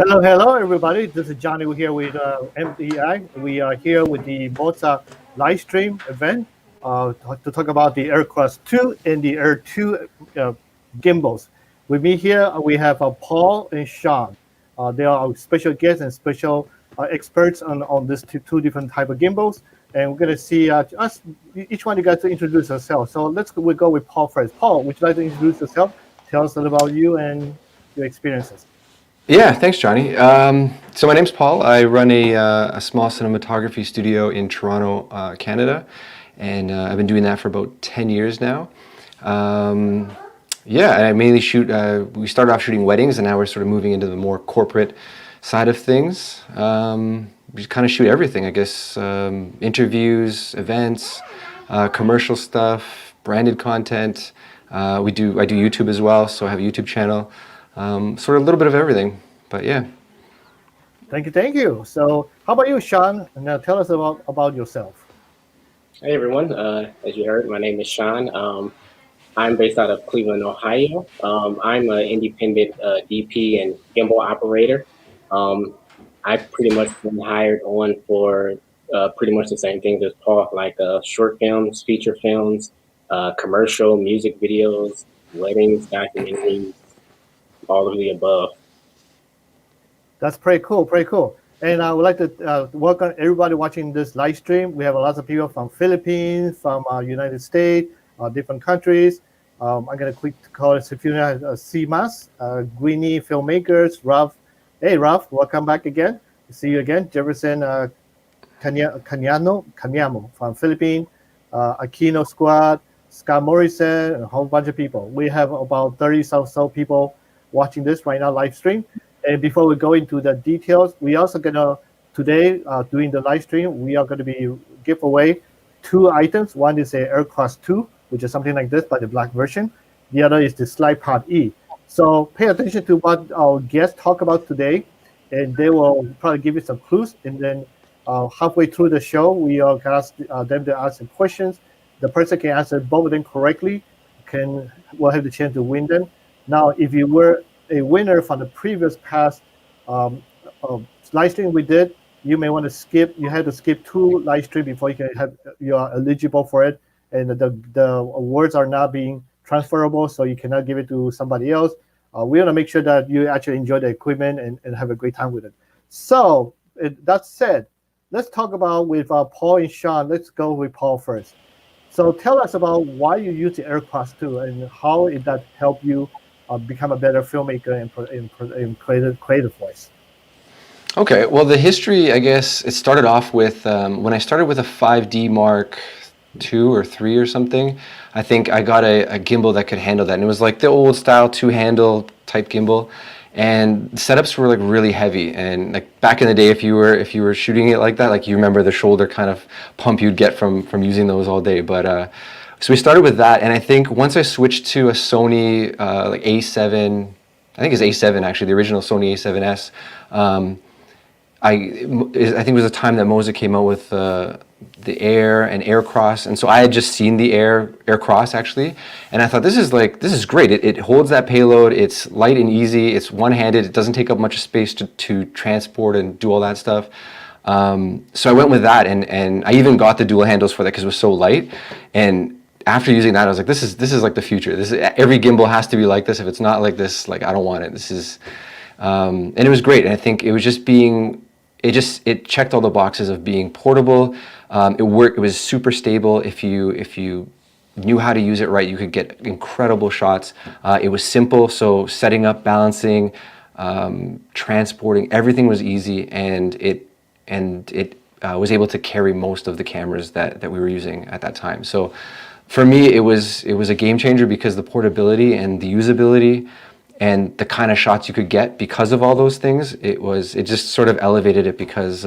Hello, everybody. This is Johnny here with MDI. We are here with the Moza Livestream event to talk about the AirCross 2 and the Air 2 gimbals. With me here, we have Paul and Shawn. They are our special guests and special experts on these two different type of gimbals. And we're going to see each one of you guys to introduce yourself. So we'll go with Paul first. Paul, would you like to introduce yourself? Tell us a little about you and your experiences. Yeah, thanks, Johnny. So my name's Paul. I run a small cinematography studio in Toronto, Canada, and I've been doing that for about 10 years now. Yeah, I mainly shoot, we started off shooting weddings, and now we're sort of moving into the more corporate side of things. We kind of shoot everything, I guess. Interviews, events, commercial stuff, branded content. I do YouTube as well, so I have a YouTube channel. Sort of a little bit of everything, but yeah. Thank you, thank you. So how about you, Shawn? Now tell us about yourself. Hey everyone, as you heard, my name is Shawn. I'm based out of Cleveland, Ohio. I'm an independent DP and gimbal operator. I've pretty much been hired on for pretty much the same things as Paul, like short films, feature films, commercial, music videos, weddings, documentaries, all of the above. That's pretty cool, pretty cool. And I would like to welcome everybody watching this live stream. We have a lot of people from Philippines, from United States, different countries. I'm going to quick call it Sifuna CMAS, Guinea filmmakers, Ralph. Hey, Ralph, welcome back again. See you again. Jefferson Canyamo from Philippines, Aquino Squad, Scott Morrison, and a whole bunch of people. We have about 30 so people watching this right now, live stream. And before we go into the details, we also gonna today during the live stream, we are going to be give away 2 items. One is a AirCross 2, which is something like this, but the black version. The other is the Slypod E. So pay attention to what our guests talk about today, and they will probably give you some clues. And then halfway through the show, we are going to ask them to ask some questions. The person can answer both of them correctly, will have the chance to win them. Now, if you were a winner from the previous past live stream we did, you may want to skip. You had to skip 2 live stream before you are eligible for it, and the awards are not being transferable, so you cannot give it to somebody else. We want to make sure that you actually enjoy the equipment and have a great time with it. So that said, let's talk about with Paul and Shawn. Let's go with Paul first. So tell us about why you use the AirCross 2 and how did that help you become a better filmmaker in creative voice. Okay, well, the history, I guess, it started off with when I started with a 5D Mark II or III or something. I think I got a gimbal that could handle that, and it was like the old style 2-handle type gimbal, and setups were like really heavy. And like back in the day, if you were shooting it like that, like you remember the shoulder kind of pump you'd get from using those all day. But so we started with that, and I think once I switched to a Sony like A7, I think it's A7 actually, the original Sony A7S. I think it was a time that Moza came out with the Air and AirCross, and so I had just seen the AirCross actually, and I thought this is great. It holds that payload. It's light and easy. It's one-handed. It doesn't take up much space to transport and do all that stuff. So I went with that, and I even got the dual handles for that because it was so light. And after using that, I was like, this is like the future. Every gimbal has to be like this. If it's not like this, like I don't want it. This is, and it was great. And I think it was just it checked all the boxes of being portable. It worked. It was super stable. If you knew how to use it right, you could get incredible shots. It was simple, so setting up, balancing, transporting, everything was easy, and it was able to carry most of the cameras that we were using at that time. So for me, it was a game changer because the portability and the usability and the kind of shots you could get because of all those things, it just sort of elevated it because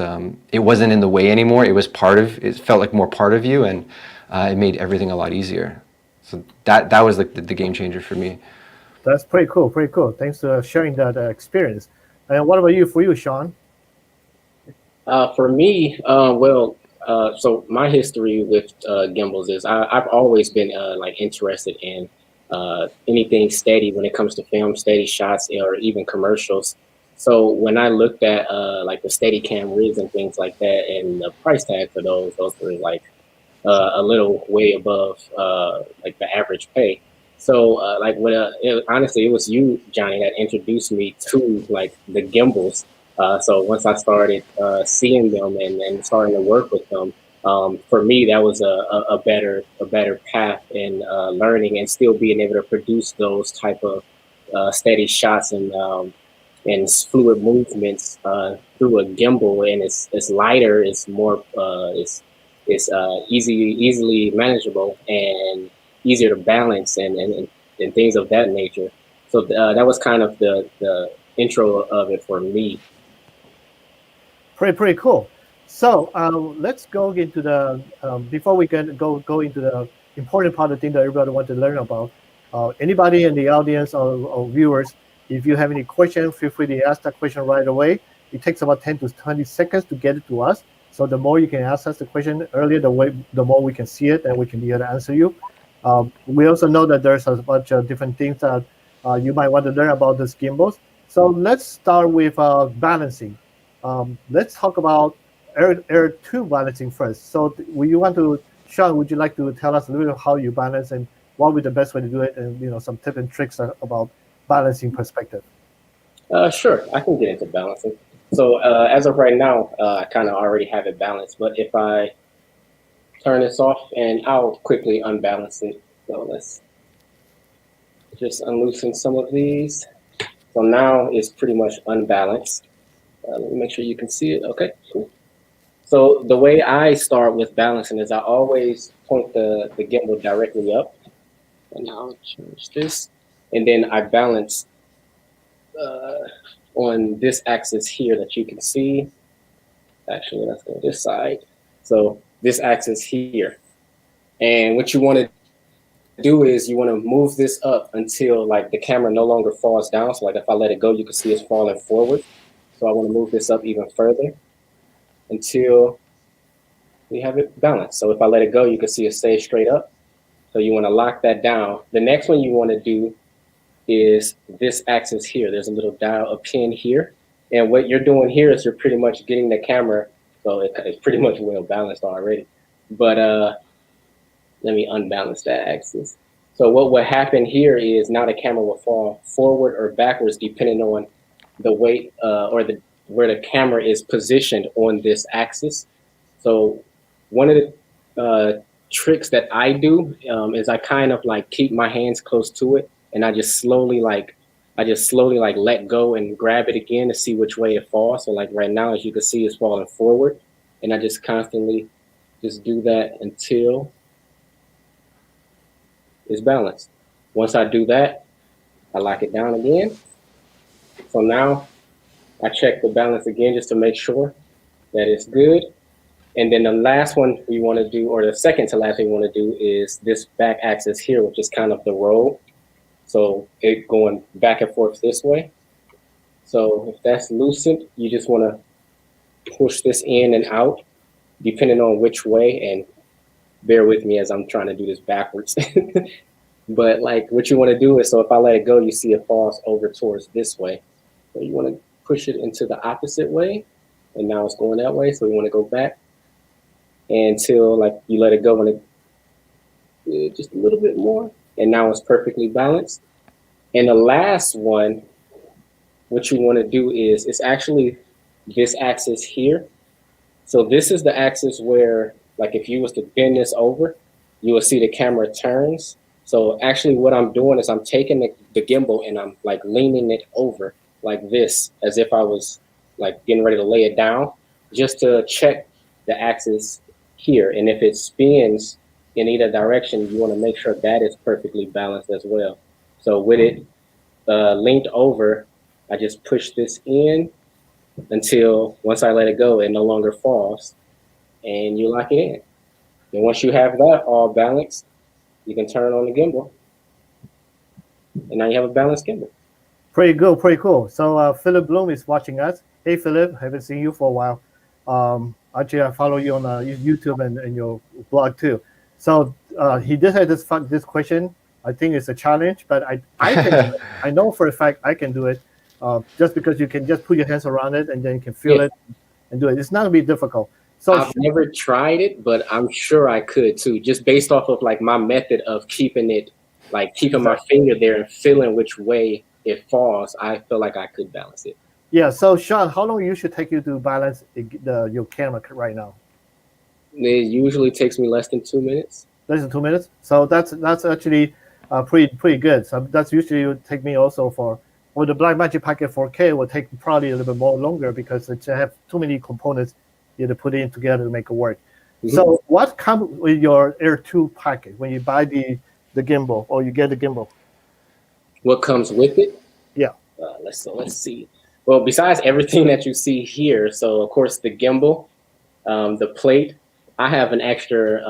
it wasn't in the way anymore. It felt like more part of you, and it made everything a lot easier. So that was like the game changer for me. That's pretty cool, pretty cool. Thanks for sharing that experience. And what about for you, Shawn? For me, so my history with gimbals is I've always been like interested in anything steady when it comes to film, steady shots, or even commercials. So when I looked at like the Steadicam rigs and things like that, and the price tag for those were like a little way above like the average pay. So like honestly, it was you, Johnny, that introduced me to like the gimbals. So once I started seeing them and starting to work with them, for me that was a better path in learning and still being able to produce those type of steady shots and fluid movements through a gimbal. And it's lighter, it's more it's easily manageable and easier to balance and things of that nature. So that was kind of the intro of it for me. Pretty cool. So let's go into the before we can go into the important part of the thing that everybody wants to learn about. Anybody in the audience or viewers, if you have any questions, feel free to ask that question right away. It takes about 10 to 20 seconds to get it to us. So the more you can ask us the question earlier, the more we can see it and we can be able to answer you. We also know that there's a bunch of different things that you might want to learn about these gimbals. So let's start with balancing. Let's talk about Air 2 balancing first. So you want to, Shawn, would you like to tell us a little bit how you balance and what would be the best way to do it, and some tips and tricks about balancing perspective? Sure, I can get into balancing. So as of right now, I kind of already have it balanced, but if I turn this off, and I'll quickly unbalance it. So let's just unloosen some of these. So now it's pretty much unbalanced. Let me make sure you can see it. Okay, cool. So the way I start with balancing is I always point the gimbal directly up. And now I'll change this. And then I balance on this axis here that you can see. Actually, let's go this side. So this axis here. And what you want to do is you want to move this up until like the camera no longer falls down. So like if I let it go, you can see it's falling forward. So I want to move this up even further until we have it balanced. So if I let it go, you can see it stays straight up. So you want to lock that down. The next one you want to do is this axis here. There's a little dial, a pin here. And what you're doing here is you're pretty much getting the camera, so it's pretty much well balanced already. But let me unbalance that axis. So what will happen here is now the camera will fall forward or backwards depending on the weight or where the camera is positioned on this axis. So one of the tricks that I do is I kind of like keep my hands close to it, and I just slowly like let go and grab it again to see which way it falls. So like right now, as you can see, it's falling forward, and I just constantly just do that until it's balanced. Once I do that, I lock it down again. So now I check the balance again just to make sure that it's good. And then the last one you want to do, or the second to last thing you want to do, is this back axis here, which is kind of the roll. So it going back and forth this way. So if that's loosened, you just want to push this in and out, depending on which way. And bear with me as I'm trying to do this backwards. But like what you want to do is, so if I let it go, you see it falls over towards this way. So you want to push it into the opposite way. And now it's going that way. So you want to go back until like you let it go and it just a little bit more. And now it's perfectly balanced. And the last one, what you want to do is, it's actually this axis here. So this is the axis where, like if you was to bend this over, you will see the camera turns. So actually what I'm doing is I'm taking the gimbal and I'm like leaning it over like this, as if I was like getting ready to lay it down, just to check the axis here. And if it spins in either direction, you want to make sure that is perfectly balanced as well. So with it leaned over, I just push this in until once I let it go, it no longer falls, and you lock it in. And once you have that all balanced, you can turn on the gimbal, and now you have a balanced gimbal. Pretty good, pretty cool. So Philip Bloom is watching us. Hey, Philip, haven't seen you for a while. Actually, I follow you on YouTube and your blog too. So he did have this question. I think it's a challenge, but I can I know for a fact I can do it. Just because you can just put your hands around it and then you can feel it and do it. It's not gonna be difficult. So I've never tried it, but I'm sure I could too, just based off of like my method of keeping it, like keeping my finger there and feeling which way it falls. I feel like I could balance it. Yeah. So Shawn, how long should take you to balance your camera right now? It usually takes me less than 2 minutes. Less than 2 minutes. So that's actually pretty good. So that's usually would take me also for the Blackmagic Pocket 4K will take probably a little bit more longer because it have too many components you have to put in together to make it work. Mm-hmm. So what comes with your Air 2 packet when you buy the gimbal or you get the gimbal? What comes with it? Yeah. Let's see. Well, besides everything that you see here, so of course the gimbal, the plate, I have an extra,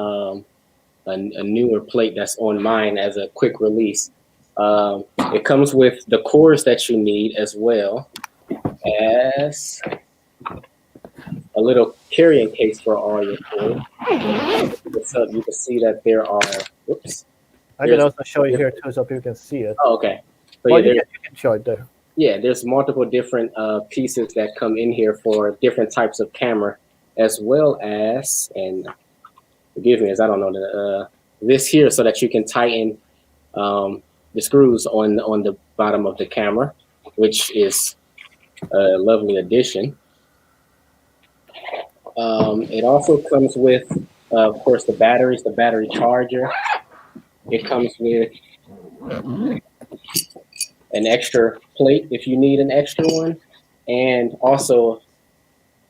a newer plate that's on mine as a quick release. It comes with the cores that you need, as well as a little carrying case for all your cores. So you can see that there are, whoops. I can also show you here too, so people can see it. Oh, okay. So Well, yeah, you can show it there. yeah, there's multiple different pieces that come in here for different types of camera, as well as, and forgive me as I don't know this here, so that you can tighten the screws on the bottom of the camera, which is a lovely addition. It also comes with, of course, the batteries, the battery charger. It comes with an extra plate if you need an extra one, and also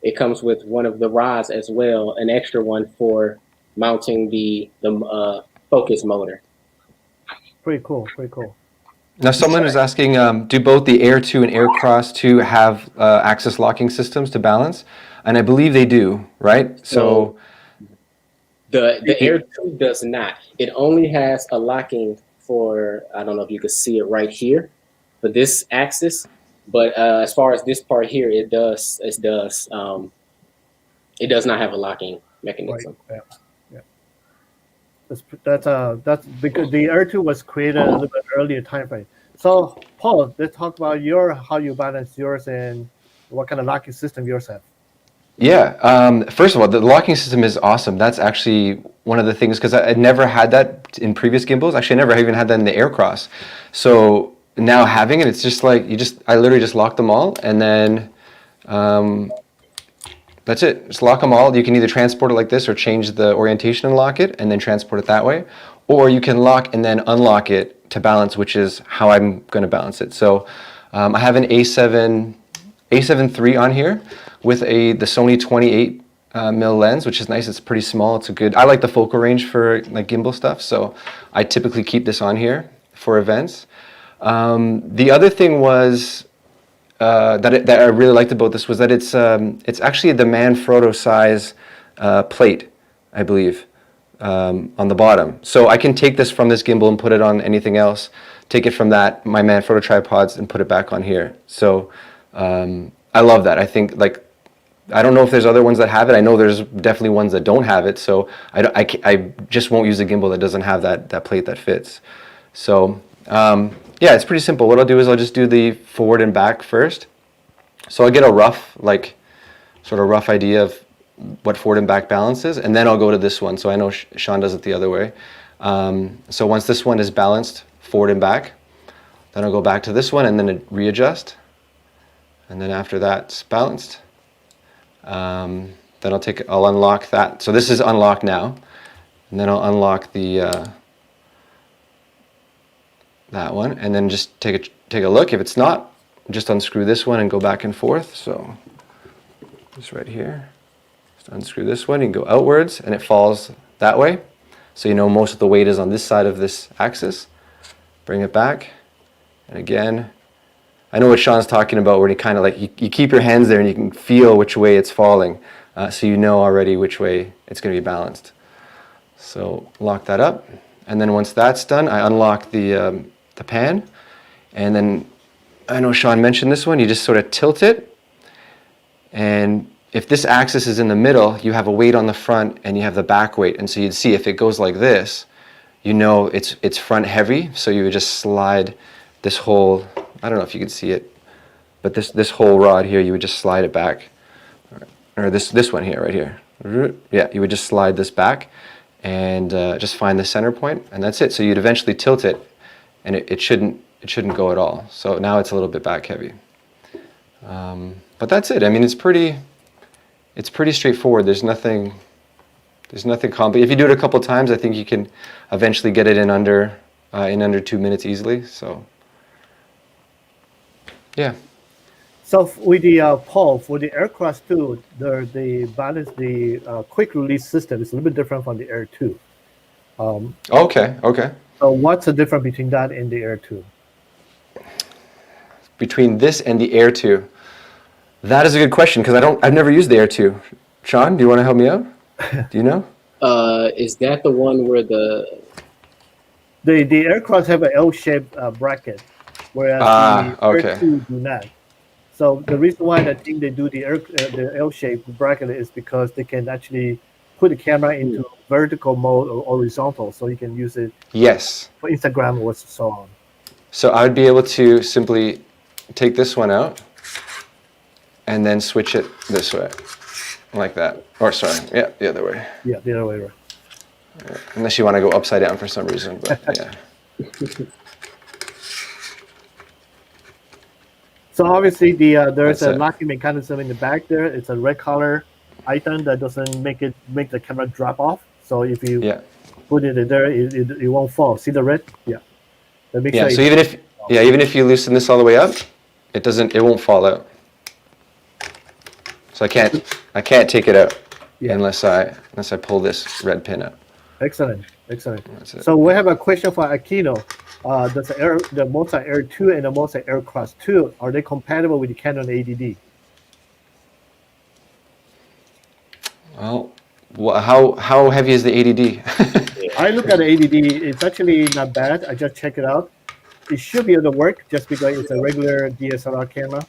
it comes with one of the rods as well, an extra one for mounting the focus motor. Pretty cool, pretty cool. Now, someone is asking, do both the Air 2 and AirCross 2 have axis locking systems to balance? And I believe they do, right? So the Air 2 does not. It only has a locking for, I don't know if you can see it right here, for this axis. But as far as this part here, it does not have a locking mechanism. Right. Yeah. That's because the Air 2 was created a little bit earlier time frame. So Paul, let's talk about how you balance yours and what kind of locking system yours have. yeah, first of all, the locking system is awesome. That's actually one of the things, because I'd never had that in previous gimbals. Actually, I never even had that in the AirCross. So now having it, it's just like I literally just lock them all, and then that's it. Just lock them all. You can either transport it like this or change the orientation and lock it and then transport it that way. Or you can lock and then unlock it to balance, which is how I'm going to balance it. So I have an A7 III on here with the Sony 28 mil lens, which is nice. It's pretty small. It's a good, I like the focal range for like gimbal stuff. So I typically keep this on here for events. The other thing was, that I really liked about this was that it's actually the Manfrotto size plate, I believe, on the bottom. So I can take this from this gimbal and put it on anything else, take it from my Manfrotto tripods and put it back on here. So I love that. I think, like, I don't know if there's other ones that have it. I know there's definitely ones that don't have it. So I just won't use a gimbal that doesn't have that plate that fits. So yeah, it's pretty simple. What I'll do is I'll just do the forward and back first. So I'll get a rough, like, sort of rough idea of what forward and back balance is, and then I'll go to this one. So I know Shawn does it the other way. So once this one is balanced, forward and back, then I'll go back to this one and then readjust. And then after that's balanced, then I'll unlock that. So this is unlocked now, and then I'll unlock the that one, and then just take a look. If it's not, just unscrew this one and go back and forth. So just right here, just unscrew this one. You can go outwards, and it falls that way. So you know most of the weight is on this side of this axis. Bring it back, and again, I know what Shawn's talking about, where you kind of like you keep your hands there and you can feel which way it's falling, so you know already which way it's going to be balanced. So lock that up, and then once that's done, I unlock the pan, and then I know Shawn mentioned this one. You just sort of tilt it, and if this axis is in the middle, you have a weight on the front and you have the back weight, and so you'd see if it goes like this, you know it's front heavy, so you would just slide this whole, I don't know if you can see it, but this whole rod here, you would just slide it back, or this one here, right here. Yeah, you would just slide this back and just find the center point, and that's it. So you'd eventually tilt it, and it shouldn't go at all. So now it's a little bit back heavy, but that's it. I mean, it's pretty straightforward. There's nothing complicated. If you do it a couple times, I think you can eventually get it in under 2 minutes easily. So yeah. So with the Paul, for the AirCross 2, the balance, the quick release system is a little bit different from the Air 2. Okay. So what's the difference between that and the Air 2? Between this and the Air 2, That is a good question because I've never used the Air 2. Shawn, do you want to help me out? Do you know? Is that the one where the AirCross have an L-shaped bracket, whereas the Air Okay. 2 do not. So the reason why I think they do the L-shaped bracket is because they can actually put the camera into vertical mode or horizontal, so you can use it Yes. for Instagram or so on. So I would be able to simply take this one out and then switch it this way, like that. Or sorry, yeah, the other way. Yeah, the other way around. Unless you want to go upside down for some reason, but yeah. So obviously there's That's a it. locking mechanism in the back there. It's a red color item that doesn't make the camera drop off. So if you Yeah. put it in there, it won't fall. See the red? Yeah. That makes Yeah. sure So even if you loosen this all the way up, it won't fall out. So I can't take it out unless I pull this red pin out. Excellent. That's it. So we have a question for Aquino. Does the Moza Air 2 and the Moza AirCross 2, are they compatible with the Canon ADD? Well, how heavy is the ADD? I look at the ADD. It's actually not bad. I just checked it out. It should be able to work just because it's a regular DSLR camera.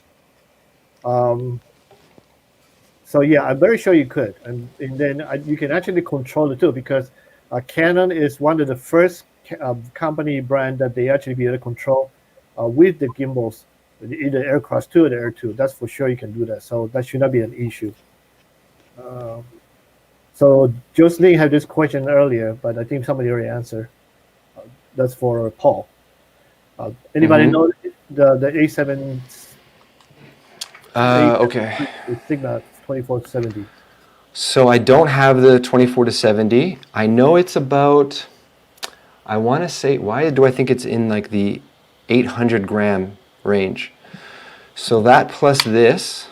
So yeah, I'm very sure you could, and then you can actually control it too, because Canon is one of the first company brand that they actually be able to control with the gimbals, either AirCross 2 or the Air 2. That's for sure you can do that. So that should not be an issue. So Jocelyn had this question earlier, but I think somebody already answered. That's for Paul. Anybody know the A7? Okay. Sigma 2470. So I don't have the 24 to 70. I know it's about, I want to say, why do I think it's in like the 800 gram range? So that plus this,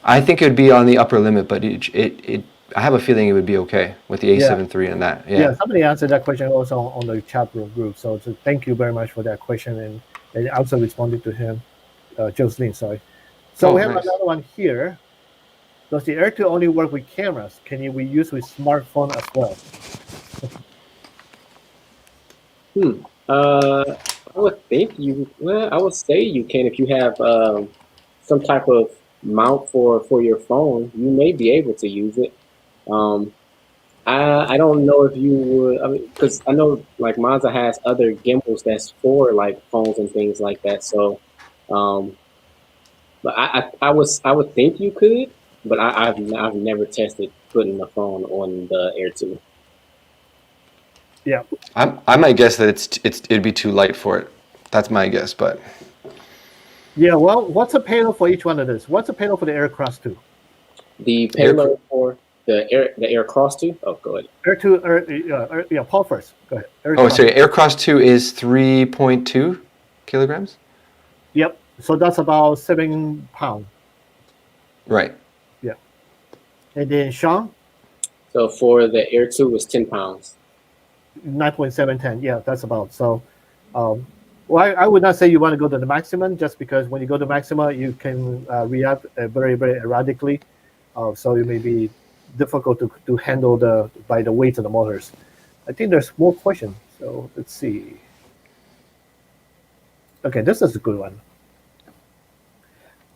I think it would be on the upper limit, but I have a feeling it would be okay with the A7 III and that. Yeah, somebody answered that question also on the chat room group. So thank you very much for that question, and also responded to him, Jocelyn, sorry. So we have another one here. Does the Air 2 only work with cameras? Can it be used with smartphone as well? I would think I would say you can if you have some type of mount for your phone. You may be able to use it. I don't know if you would. I mean, because I know like Moza has other gimbals that's for like phones and things like that. So, but I would think you could, but I've never tested putting the phone on the Air 2. Yeah, I might guess that it'd be too light for it. That's my guess, but yeah. Well, what's the payload for each one of this? What's the payload for the AirCross 2? The payload for the AirCross 2. Oh, go ahead. Air 2, yeah. Paul first. Go ahead. sorry. AirCross 2 is 3.2 kilograms. Yep. So that's about 7 pounds. Right. Yeah. And then Shawn? So for the Air 2 is 10 pounds. 9.710. Yeah, that's about. So, well, I would not say you want to go to the maximum, just because when you go to maximum, you can react very, very erratically. So it may be difficult to handle by the weight of the motors. I think there's more questions. So let's see. Okay, this is a good one.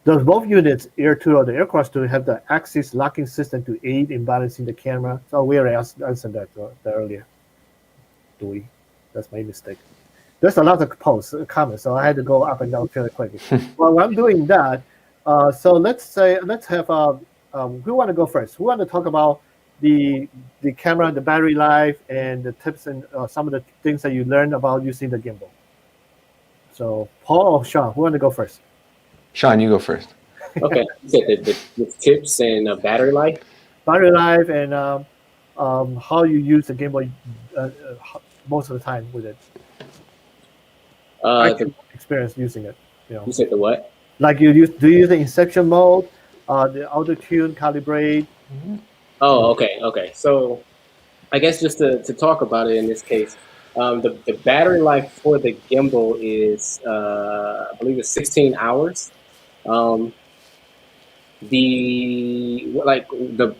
Does both units, Air 2 or the AirCross 2, have the axis locking system to aid in balancing the camera? So we already answered that earlier. Do we? That's my mistake. There's a lot of comments, so I had to go up and down fairly quickly. Well, I'm doing that. So let's have who want to go first? Who want to talk about the camera, the battery life, and the tips and some of the things that you learned about using the gimbal? So Paul or Shawn, who want to go first? Shawn, you go first. Okay, you said the tips and battery life. Battery life and how you use the gimbal most of the time with it. I can experience using it. You said the what? Like do you use the inception mode, the auto tune, calibrate? Oh, okay. So I guess just to talk about it in this case, The battery life for the gimbal is I believe it's 16 hours. The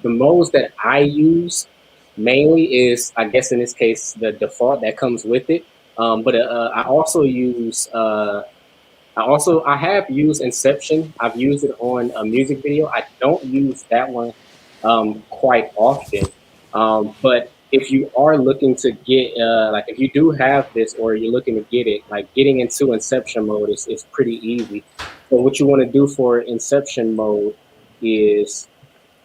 modes that I use mainly is, I guess in this case, the default that comes with it. But I also use I have used Inception. I've used it on a music video. I don't use that one quite often. But if you are looking to get like if you do have this or you're looking to get it, like getting into Inception mode is pretty easy. So what you want to do for Inception mode is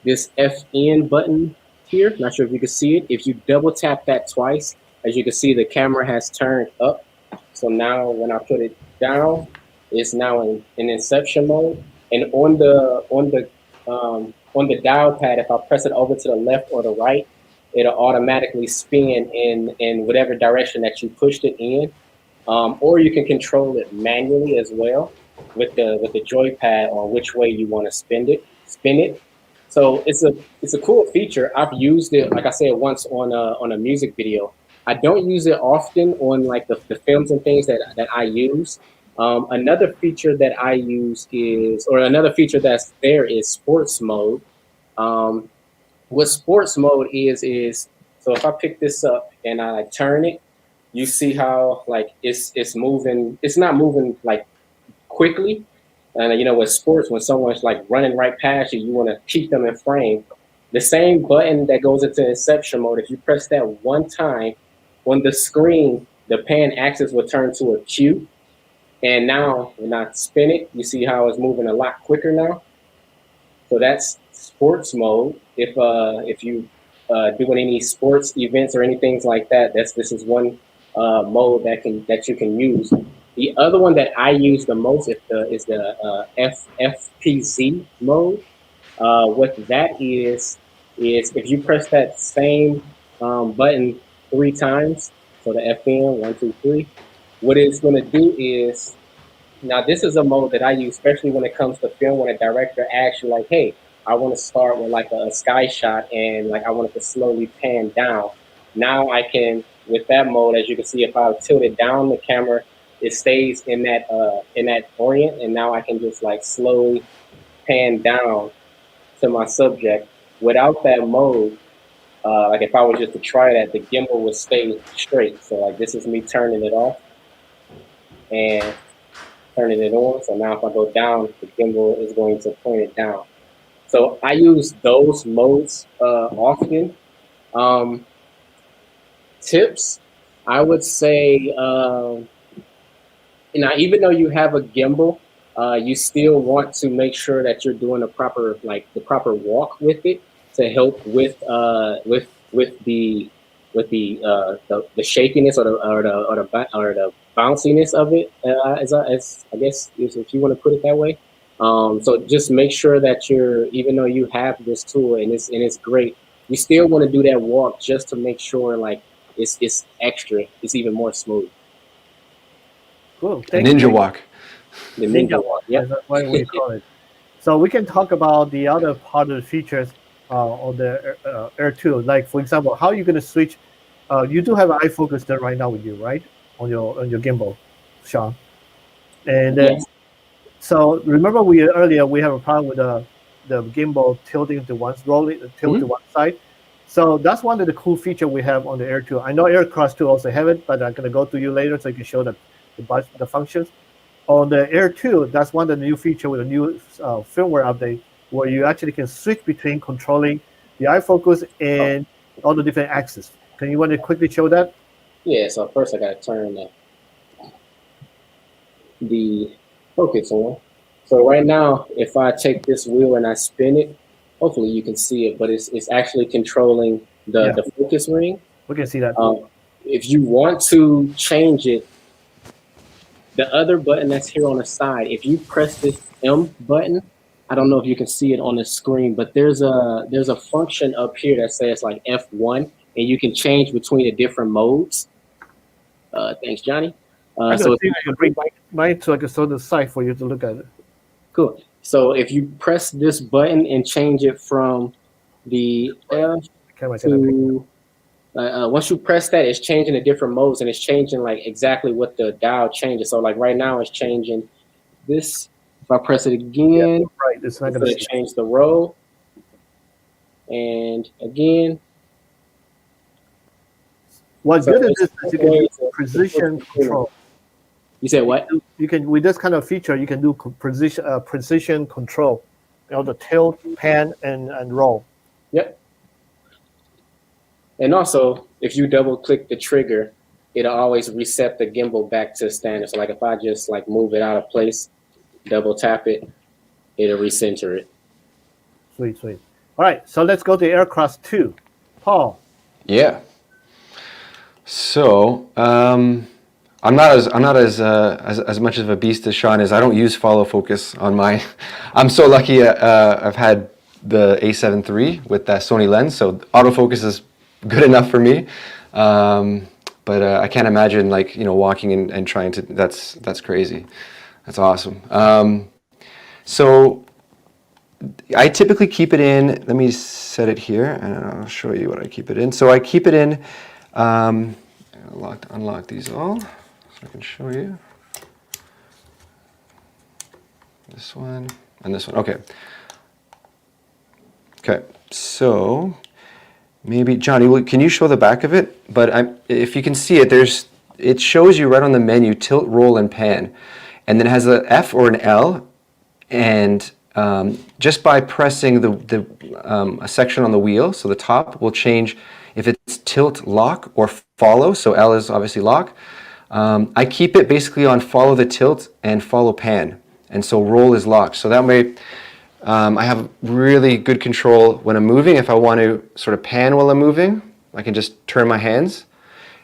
this FN button here. Not sure if you can see it. If you double tap that twice, as you can see, the camera has turned up. So now when I put it down, it's now in Inception mode. And on the dial pad, if I press it over to the left or the right, it'll automatically spin in whatever direction that you pushed it in. Or you can control it manually as well with the joypad on which way you want to spin it. So it's a cool feature. I've used it, like I said, once on a music video. I don't use it often on like the films and things that I use. Another feature that I use another feature that's there is sports mode. What sports mode is so if I pick this up and I turn it, you see how like it's moving. It's not moving like quickly. And you know, with sports, when someone's like running right past you, you want to keep them in frame. The same button that goes into Inception mode, if you press that one time on the screen, the pan axis will turn to a Q. And now when I spin it, you see how it's moving a lot quicker now. So that's sports mode. If you doing any sports events or anything like that, this is one mode that you can use. The other one that I use the most is the FPZ mode. What that is if you press that same button 3 times, so the FN 1, 2, 3. What it's going to do is, now this is a mode that I use, especially when it comes to film, when a director asks you like, hey, I want to start with like a sky shot and like I want it to slowly pan down. Now I can, with that mode, as you can see, if I tilt it down, the camera, it stays in that orient, and now I can just like slowly pan down to my subject. Without that mode, like if I was just to try that, the gimbal would stay straight. So like this is me turning it off and turning it on. So now if I go down, the gimbal is going to point it down. So I use those modes often. Tips, I would say, even though you have a gimbal, you still want to make sure that you're doing the proper walk with it to help with the shakiness or the bounciness of it, as I guess if you want to put it that way. So just make sure that even though you have this tool and it's great, you still want to do that walk just to make sure like it's extra, it's even more smooth. Cool. The ninja walk. The ninja walk, yeah. That's what we call it. So we can talk about the other part of the features on the Air 2. Like for example, how are you going to switch? You do have an iFocus there right now with you, right? On your gimbal, Shawn. And then, Yes. so remember earlier we have a problem with the gimbal tilting to one to one side. So that's one of the cool features we have on the Air 2. I know AirCross 2 also have it, but I'm going to go to you later so you can show the functions. On the Air 2, that's one of the new features with a new firmware update, where you actually can switch between controlling the iFocus and all the different axes. Can you want to quickly show that? Yeah, so first I got to turn the focus on. So right now, if I take this wheel and I spin it, hopefully you can see it, but it's actually controlling the focus ring. We can see that. If you want to change it, the other button that's here on the side, if you press this M button, I don't know if you can see it on the screen, but there's a function up here that says like F1, and you can change between the different modes. Thanks, Johnny. So I can bring mine so I can show the site for you to look at it. Cool. So if you press this button and change it from the F to once you press that, it's changing the different modes, and it's changing like exactly what the dial changes. So like right now, it's changing this. If I press it Yeah, again, right. It's not it's going going to to change the roll. And again, What's so good is there's this is you can do different ways to switch precision between them. control. You said what? You can with this kind of feature you can do precision control, the tilt, pan, and roll. Yep. And also, if you double click the trigger, it'll always reset the gimbal back to standard. So like if I just like move it out of place, double tap it, it'll recenter it. Sweet, sweet. All right, so let's go to AirCross 2. Paul. Yeah. So I'm not as much of a beast as Shawn is. I don't use follow focus on my. I'm so lucky. I've had the A7 III with that Sony lens, so autofocus is good enough for me. But I can't imagine like walking and trying to. That's crazy. That's awesome. So I typically keep it in. Let me set it here, and I'll show you what I keep it in. So I keep it in. Unlock these all, so I can show you. This one and this one. Okay. Okay. So maybe Johnny, can you show the back of it? But if you can see it, it shows you right on the menu tilt, roll, and pan, and then it has an F or an L, and just by pressing a section on the wheel, so the top will change if it's tilt, lock, or follow. So L is obviously lock. I keep it basically on follow the tilt and follow pan, and so roll is locked. So that way I have really good control when I'm moving. If I want to sort of pan while I'm moving, I can just turn my hands,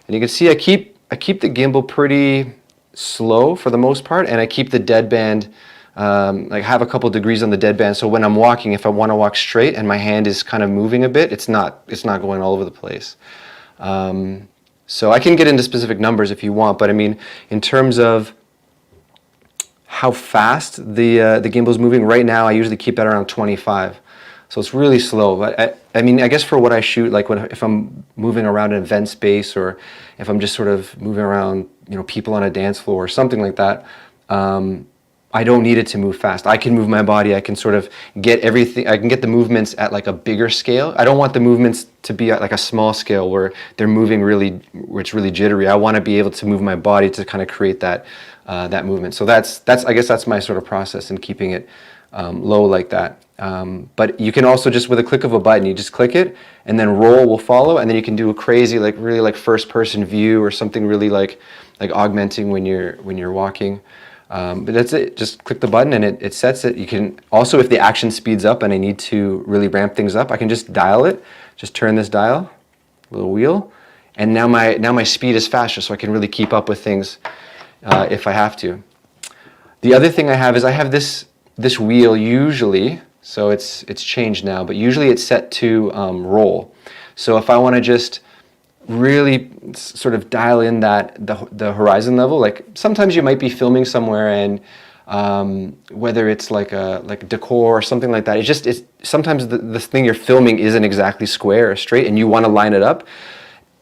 and you can see I keep the gimbal pretty slow for the most part, and I keep the deadband. Like have a couple degrees on the deadband, so when I'm walking, if I want to walk straight and my hand is kind of moving a bit, it's not going all over the place. So I can get into specific numbers if you want, but I mean, in terms of how fast the gimbal's moving right now, I usually keep it around 25. So it's really slow. But I mean, I guess for what I shoot, like if I'm moving around an event space, or if I'm just sort of moving around, people on a dance floor or something like that. I don't need it to move fast. I can move my body. I can sort of get everything. I can get the movements at like a bigger scale. I don't want the movements to be at like a small scale where they're moving where it's really jittery. I want to be able to move my body to kind of create that movement. So that's I guess that's my sort of process in keeping it low like that. But you can also just with a click of a button, you just click it, and then roll will follow, and then you can do a crazy really like first person view or something really like augmenting when you're walking. But that's it. Just click the button and it sets it. You can also, if the action speeds up and I need to really ramp things up, I can just dial it. Just turn this dial, little wheel, and now my speed is faster, so I can really keep up with things if I have to. The other thing I have is I have this wheel usually, so it's changed now, but usually it's set to roll. So if I want to just really sort of dial in the horizon level, like sometimes you might be filming somewhere and whether it's like a decor or something like that, it's sometimes the thing you're filming isn't exactly square or straight and you want to line it up.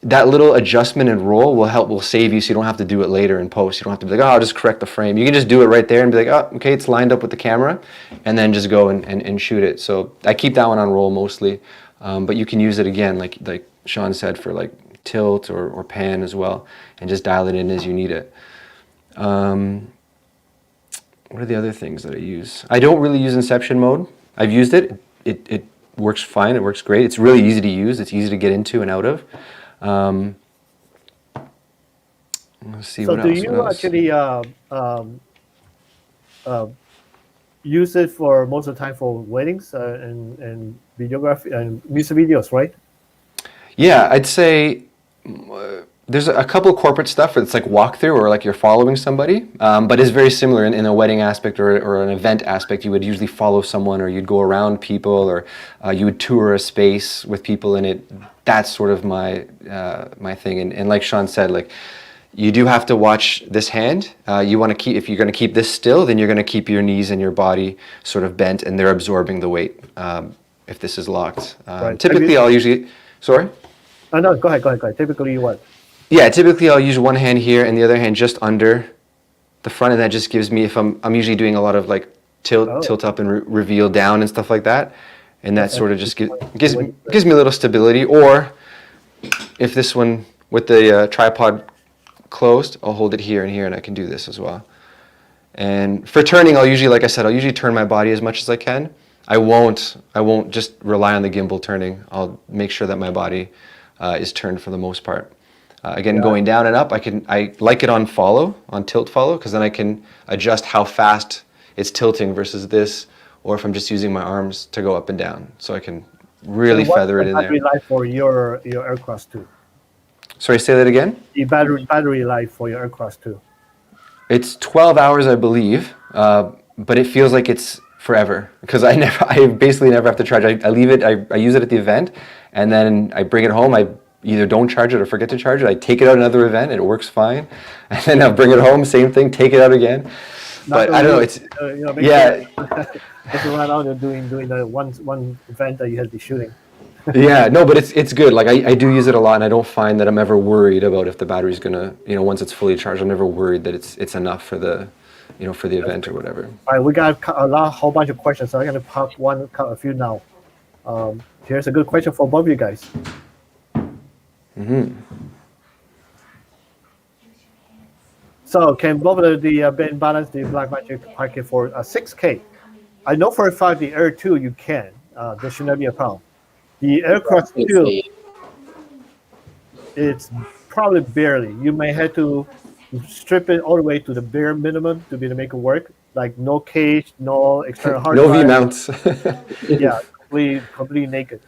That little adjustment and roll will save you, so you don't have to do it later in post. You don't have to be like, oh, I'll just correct the frame. You can just do it right there and be like, oh, okay, it's lined up with the camera, and then just go and shoot it. So I keep that one on roll mostly, but you can use it again, like Shawn said, for like tilt or pan as well, and just dial it in as you need it. What are the other things that I use? I don't really use inception mode. I've used it. It works fine. It works great. It's really easy to use. It's easy to get into and out of. Let's see. So what do else? you actually use it for most of the time for weddings and videography and music videos, right? Yeah, I'd say there's a couple of corporate stuff that's like walkthrough or like you're following somebody, but it's very similar in a wedding aspect or an event aspect. You would usually follow someone, or you'd go around people, or you would tour a space with people in it. That's sort of my thing. And like Shawn said, like you do have to watch this hand. You want to keep, if you're going to keep this still, then you're going to keep your knees and your body sort of bent, and they're absorbing the weight if this is locked. Right. Typically, I'll usually, sorry? Oh, no, go ahead. Typically what? Yeah, typically I'll use one hand here and the other hand just under the front, and that just gives me, if I'm usually doing a lot of like tilt up and reveal down and stuff like that, and that sort of just gives me a little stability. Or if this one with the tripod closed, I'll hold it here and here, and I can do this as well. And for turning, I'll usually, like I said, I'll usually turn my body as much as I can. I won't just rely on the gimbal turning. I'll make sure that my body is turned for the most part. Again, going down and up, I like it on tilt follow, because then I can adjust how fast it's tilting versus this, or if I'm just using my arms to go up and down. So I can really feather it in there. Battery life for your AirCross 2? Sorry, say that again? The battery life for your AirCross 2? It's 12 hours, I believe, but it feels like it's forever, because I basically never have to charge. I leave it, I use it at the event, and then I bring it home. I either don't charge it or forget to charge it. I take it out another event, it works fine, and then I'll bring it home, same thing, take it out again. But I don't know, it's Just run out and doing the one event that you had to be shooting. Yeah, no, but it's good. Like I do use it a lot, and I don't find that I'm ever worried about if the battery's gonna, once it's fully charged, I'm never worried that it's enough for the, for the event or whatever. All right, we got a whole bunch of questions, so I'm gonna pop a few now. Here's a good question for both of you guys. So, can both of the Ben balance the Blackmagic Pocket for 6K? I know for a fact the Air 2 you can. There should not be a problem. The AirCross 2, it's probably barely. You may have to strip it all the way to the bare minimum to be able to make it work. Like no cage, no external hard drive. No V-mounts. Yeah, completely naked.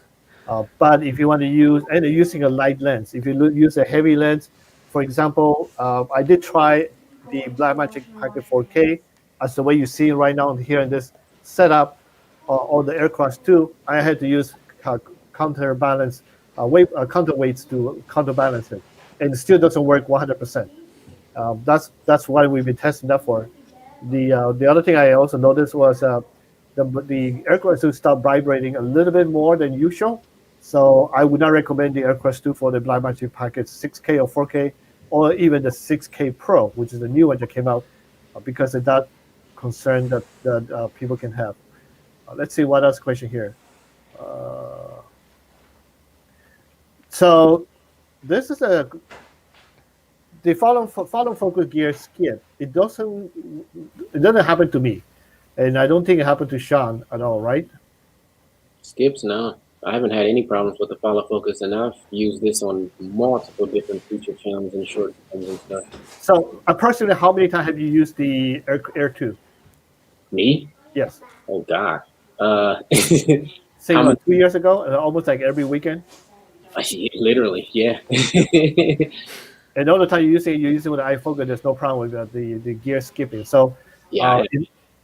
But if you want to use, and using a light lens, if you use a heavy lens, for example, I did try the Blackmagic Pocket 4K as the way you see it right now here in this setup on the AirCross 2. I had to use counterbalance counterweights to counterbalance it, and it still doesn't work 100%. That's why we've been testing that for. The other thing I also noticed was the AirCross 2 stopped vibrating a little bit more than usual. So I would not recommend the AirCross 2 for the Blackmagic Pocket 6K or 4K, or even the 6K Pro, which is the new one that came out, because of that concern that people can have. Let's see what else question here. So this is the follow focus gear skip. It doesn't happen to me, and I don't think it happened to Shawn at all, right? Skips, no. I haven't had any problems with the follow focus, and I've used this on multiple different feature films and short films and stuff. So approximately how many times have you used the Air 2? Me? Yes. Oh God. Say 2 years ago, almost like every weekend. Literally, yeah. And all the time you're using with the iFocus, there's no problem with the gear skipping. So yeah.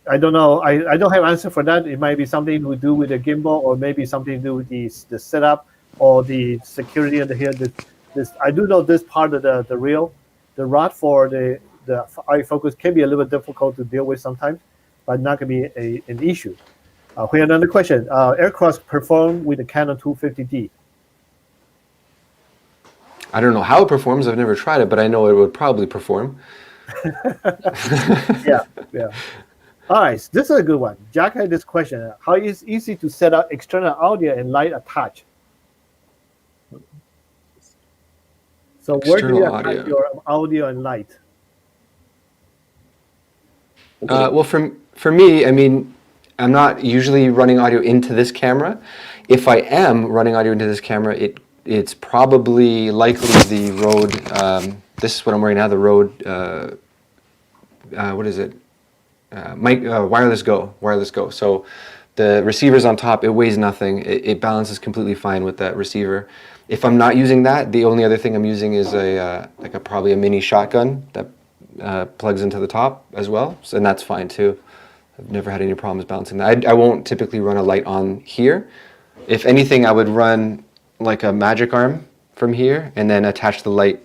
I don't know. I don't have an answer for that. It might be something to do with the gimbal, or maybe something to do with the setup or the security under here. This I do know this part of the reel, the rod for the iFocus can be a little bit difficult to deal with sometimes, but not going to be an issue. We have another question. AirCross perform with the Canon 250D. I don't know how it performs. I've never tried it, but I know it would probably perform. Yeah. All right, so this is a good one. Jack had this question. How is it easy to set up external audio and light attach? So where do you attach your audio and light? Well, for me, I mean, I'm not usually running audio into this camera. If I am running audio into this camera, it's probably likely the Rode. This is what I'm wearing now. The Rode. What is it? Wireless Go. So the receiver's on top. It weighs nothing. It balances completely fine with that receiver. If I'm not using that, the only other thing I'm using is probably a mini shotgun that plugs into the top as well. So, and that's fine too. I've never had any problems balancing that. I won't typically run a light on here. If anything, I would run like a magic arm from here and then attach the light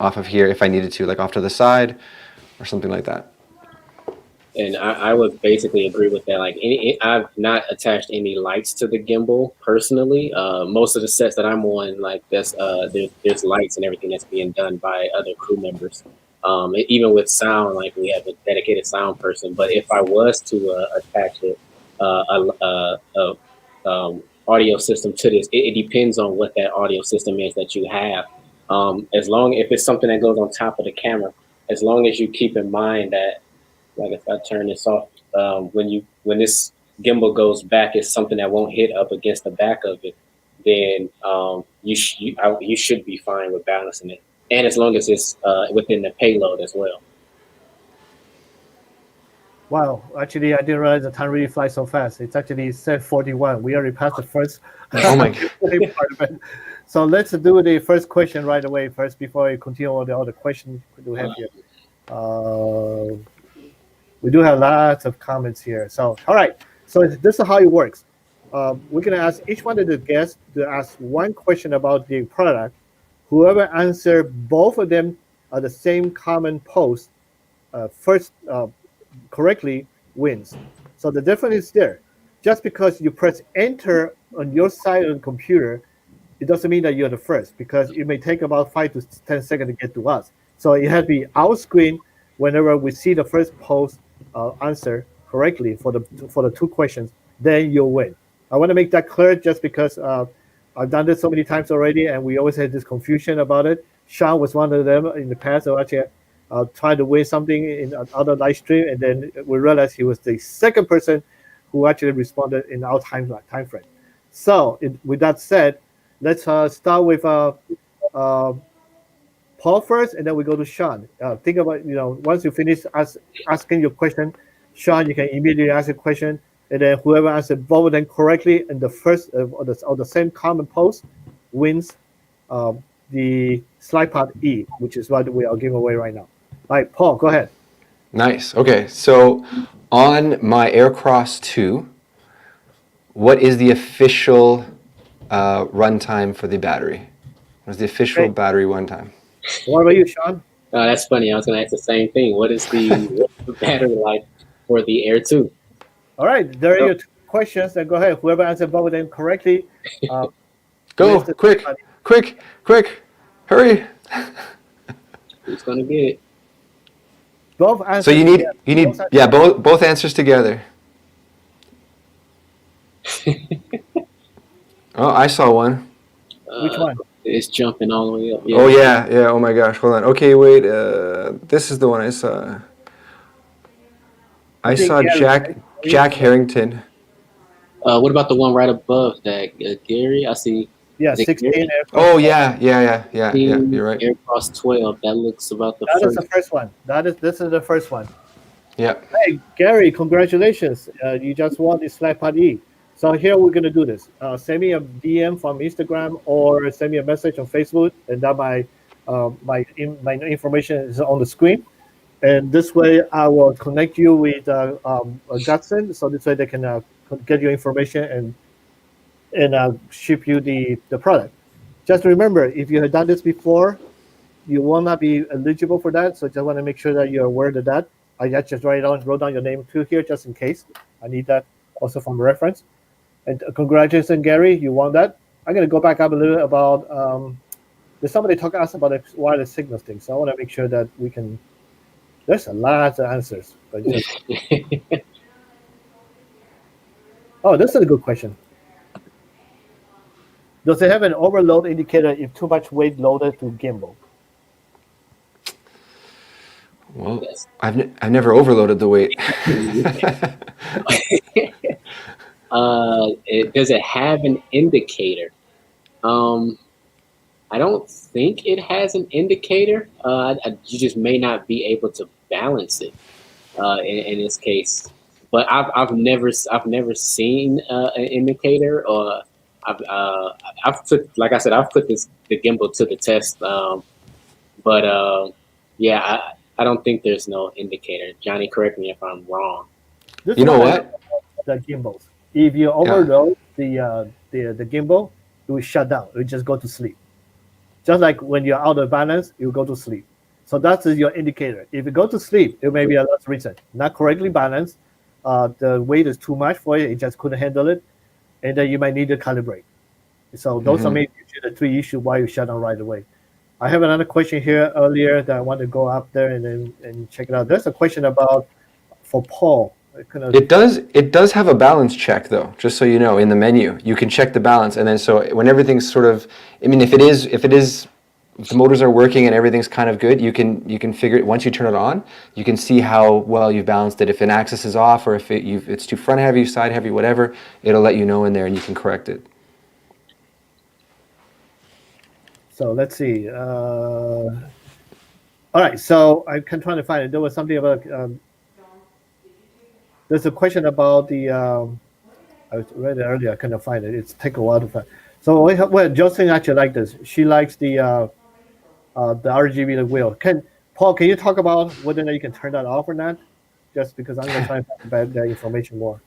off of here if I needed to, like off to the side or something like that. And I would basically agree with that. Like, I've not attached any lights to the gimbal personally. Most of the sets that I'm on, like there's lights and everything that's being done by other crew members. Even with sound, like we have a dedicated sound person. But if I was to attach it, audio system to this, it depends on what that audio system is that you have. As long if it's something that goes on top of the camera, as long as you keep in mind that, like if I turn this off, when this gimbal goes back, it's something that won't hit up against the back of it. Then you should be fine with balancing it, and as long as it's within the payload as well. Wow, actually, I didn't realize the time really flies so fast. It's actually 7:41. We already passed the first Oh my. part of it. So let's do the first question right away first before we continue all the other questions we have here. We do have lots of comments here. So, all right. So this is how it works. We're going to ask each one of the guests to ask one question about the product. Whoever answer both of them at the same common post first correctly wins. So the difference is there. Just because you press enter on your side of the computer, it doesn't mean that you're the first, because it may take about 5 to 10 seconds to get to us. So it has to be our screen whenever we see the first post answer correctly for the two questions, then you'll win. I want to make that clear just because I've done this so many times already, and we always had this confusion about it. Shawn was one of them in the past. So actually, tried to win something in another live stream, and then we realized he was the second person who actually responded in our time frame. So with that said, let's start with Paul first, and then we go to Shawn. Think about, once you finish asking your question, Shawn, you can immediately ask a question, and then whoever answered both of them correctly in the first or the same common post wins the Slypod E, which is what we are giving away right now. All right, Paul, go ahead. Nice. Okay, so on my AirCross 2, what is the official runtime for the battery? What is the official battery runtime? What about you, Shawn? That's funny. I was going to ask the same thing. What is the battery life for the Air 2? All right, there are your two questions. Then go ahead. Whoever answered both of them correctly. Go, quick, hurry. Who's going to get it? Both answers. So you need both answers together. Oh, I saw one. Which one? It's jumping all the way up. Yeah. Oh yeah. Oh my gosh, hold on. Okay, wait. This is the one I saw. I saw Gary, Jack Harrington. What about the one right above that, Gary? I see. Yeah, 16. Oh yeah. You're right. AirCross 12. That looks about the That first. is the first one. This is the first one. Yeah. Hey, Gary, congratulations. You just won the Slypod E. So here we're going to do this. Send me a DM from Instagram or send me a message on Facebook, and that my information is on the screen. And this way I will connect you with Judson, so this way they can get your information and ship you the product. Just remember, if you have done this before, you will not be eligible for that. So just want to make sure that you're aware of that. I just wrote down your name too here, just in case. I need that also from reference. And congratulations, Gary, you won that. I'm going to go back up a little bit about, there's somebody talking to us about the wireless signals thing. So I want to make sure that we can, there's a lot of answers. But oh, this is a good question. Does it have an overload indicator if too much weight loaded to gimbal? Well, I've never overloaded the weight. Does it have an indicator? I don't think it has an indicator. You just may not be able to balance it in this case. But I've never seen an indicator, or I've put, like I said, I've put the gimbal to the test. Yeah, I don't think there's no indicator. Johnny, correct me if I'm wrong. You know what? The gimbals. If you overload the gimbal, it will shut down. It will just go to sleep. Just like when you're out of balance, you will go to sleep. So that's your indicator. If you go to sleep, it may be a less reason. Not correctly balanced. The weight is too much for it. It just couldn't handle it. And then you might need to calibrate. So those are maybe the 3 issues why you shut down right away. I have another question here earlier that I want to go up there and check it out. There's a question about for Paul. It does have a balance check though, just so you know, in the menu. You can check the balance, and then so when everything's sort of, I mean, if the motors are working and everything's kind of good, you can figure it once you turn it on. You can see how well you've balanced it. If an axis is off, or if it's too front heavy, side heavy, whatever, it'll let you know in there, and you can correct it. So let's see. All right, so I'm trying to find it. There was something about. There's a question about the. I read it earlier. I couldn't find it. It's take a while to find. So Jocelyn actually liked this. She likes the RGB wheel. Paul, can you talk about whether or not you can turn that off or not? Just because I'm gonna try and find that information more.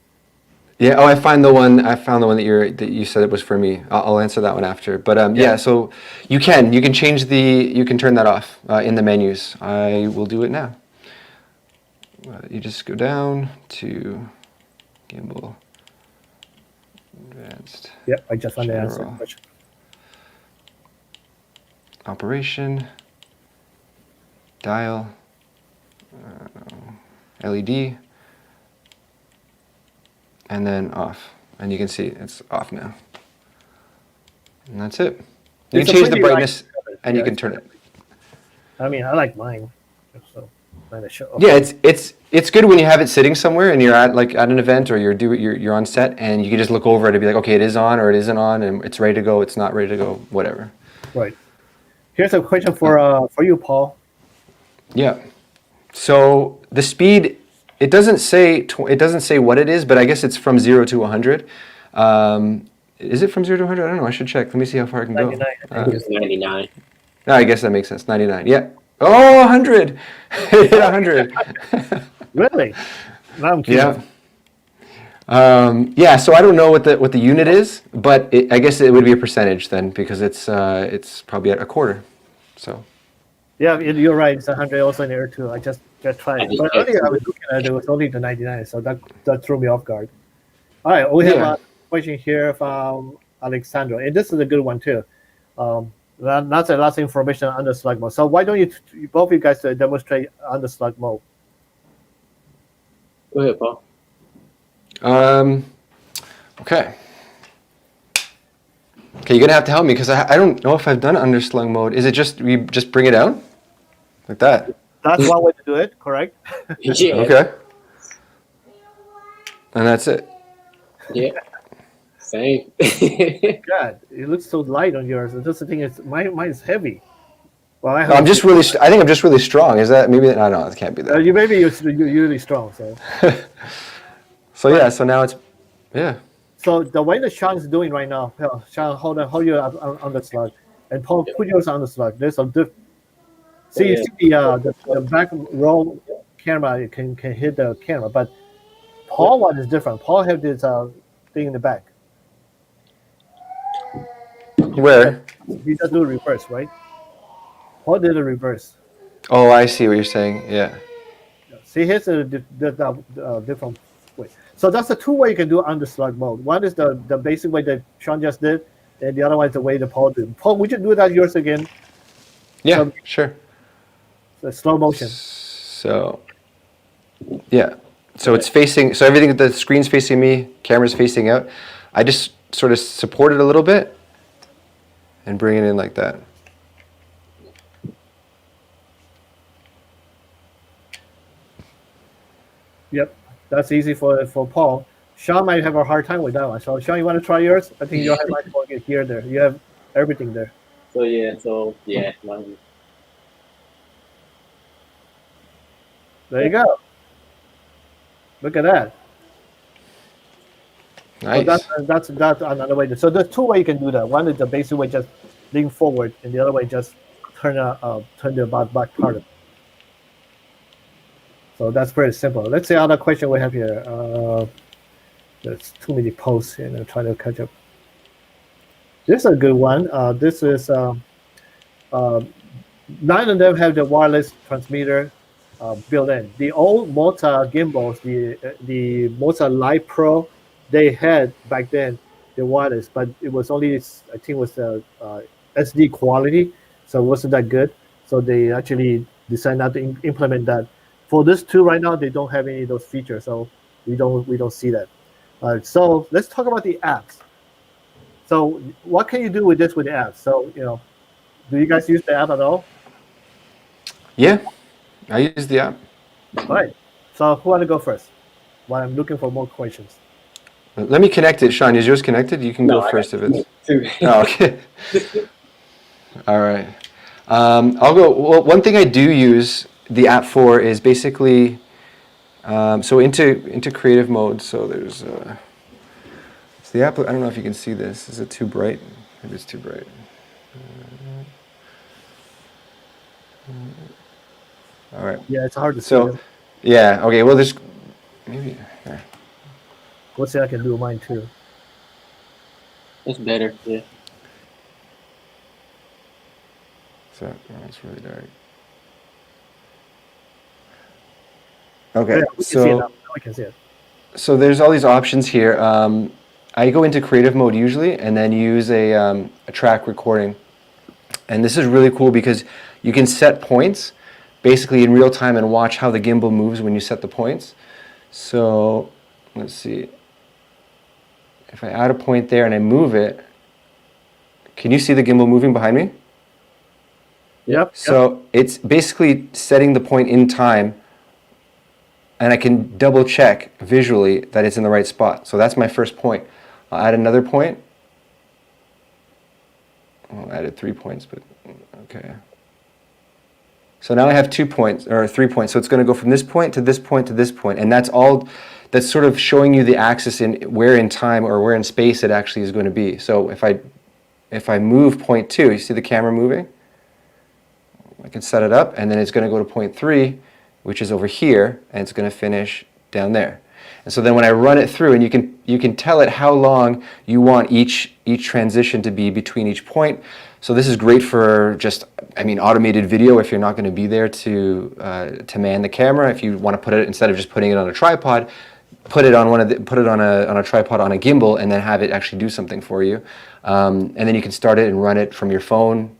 Yeah. Oh, I found the one that you said it was for me. I'll answer that one after. But yeah. So you can change you can turn that off in the menus. I will do it now. You just go down to Gimbal Advanced. Yeah, I just found the answer. General Operation, dial, LED, and then off. And you can see it's off now. And that's it. You can change the brightness and you can turn it. I mean, I like mine. So yeah, it's good when you have it sitting somewhere and you're at an event or you're on set and you can just look over it and be like, okay, it is on or it isn't on, and it's ready to go, it's not ready to go, whatever. Right. Here's a question for you, Paul. Yeah. So the speed, it doesn't say what it is, but I guess it's from 0 to 100. Is it from 0 to 100? I don't know. I should check. Let me see how far I can 99, go. I think it's 99. No, I guess that makes sense. 99. Yeah. Oh, 100. It hit 100. Really? Now I'm curious. Yeah. Yeah. So I don't know what the unit is, but I guess it would be a percentage then, because it's probably at a quarter. So. Yeah, you're right. It's 100 also in there too. I just tried it. But earlier I was looking at it, it was only the 99, so that threw me off guard. All right, we have a question here from Alexandra, and this is a good one too. That's a lot of information on the slug mode. So why don't you both of you guys demonstrate on the slug mode? Go ahead, Paul. Okay. Okay, you're gonna have to help me because I don't know if I've done under slug mode. Is it just we just bring it out like that? That's one way to do it. Correct. Yeah. Okay. And that's it. Yeah. Same. God, it looks so light on yours. And just the thing is, mine is heavy. Well, I think I'm just really strong. Is that maybe? I don't know. It can't be that. You're really strong. So. So yeah. So now it's yeah. So the way that Shawn is doing right now, Shawn, hold you up on the slug, and Paul, put yours on the slug. There's some diff. See, you see the back roll camera can hit the camera, but Paul one is different. Paul have this thing in the back. Where? He does do a reverse, right? Paul did a reverse. Oh, I see what you're saying. Yeah. See, here's the different way. So that's the two way you can do under slug mode. One is the basic way that Shawn just did, and the other one is the way that Paul did. Paul, would you do that yours again? Yeah, sure. The slow motion. So, yeah. So it's facing. So everything, the screen's facing me, camera's facing out. I just sort of support it a little bit, and bring it in like that. Yep. That's easy for Paul. Shawn might have a hard time with that one. So Shawn, you want to try yours? I think you'll have much more here there. You have everything there. So yeah. There you go. Look at that. Nice. So that's another way. So there's two ways you can do that. One is the basic way, just lean forward, and the other way just turn the back part of it. So that's pretty simple. Let's see other question we have here. There's too many posts here, and I'm trying to catch up. This is a good one. This is none of them have the wireless transmitter built in. The old Moza gimbals, the Moza Light Pro, they had back then the wireless, but it was only, I think it was the SD quality, so it wasn't that good. So they actually decided not to implement that. For this two right now, they don't have any of those features, so we don't see that. So let's talk about the apps. So what can you do with this with the apps? So do you guys use the app at all? Yeah, I use the app. All right. So who want to go first? While I'm looking for more questions. Let me connect it. Shawn, is yours connected? You can No, go I first got if it's. two. Oh, okay. All right. I'll go. Well, one thing I do use the app for is basically so into creative mode. So there's it's the app. I don't know if you can see this. Is it too bright? Maybe it's too bright. All right. Yeah, it's hard to see So them. yeah. Okay. Well, there's maybe. There. Let's see, I can do mine too. It's better, yeah. So it's really dark. Okay. Yeah, we can see it now. Now we can see it. So there's all these options here. I go into creative mode usually, and then use a track recording. And this is really cool because you can set points basically in real time and watch how the gimbal moves when you set the points. So let's see. If I add a point there and I move it, can you see the gimbal moving behind me? Yep. So it's basically setting the point in time, and I can double check visually that it's in the right spot. So that's my first point. I'll add another point. Well, I added 3 points, but okay. So now I have 2 points, or 3 points. So it's going to go from this point to this point to this point. And that's all, that's sort of showing you the axis in where in time or where in space it actually is going to be. So if I move point 2, you see the camera moving? I can set it up, and then it's going to go to point 3, which is over here, and it's going to finish down there. And so then when I run it through, and you can tell it how long you want each transition to be between each point. So this is great for just, I mean, automated video if you're not going to be there to man the camera. If you want to put it, instead of just putting it on a tripod, put it on a tripod on a gimbal, and then have it actually do something for you. And then you can start it and run it from your phone.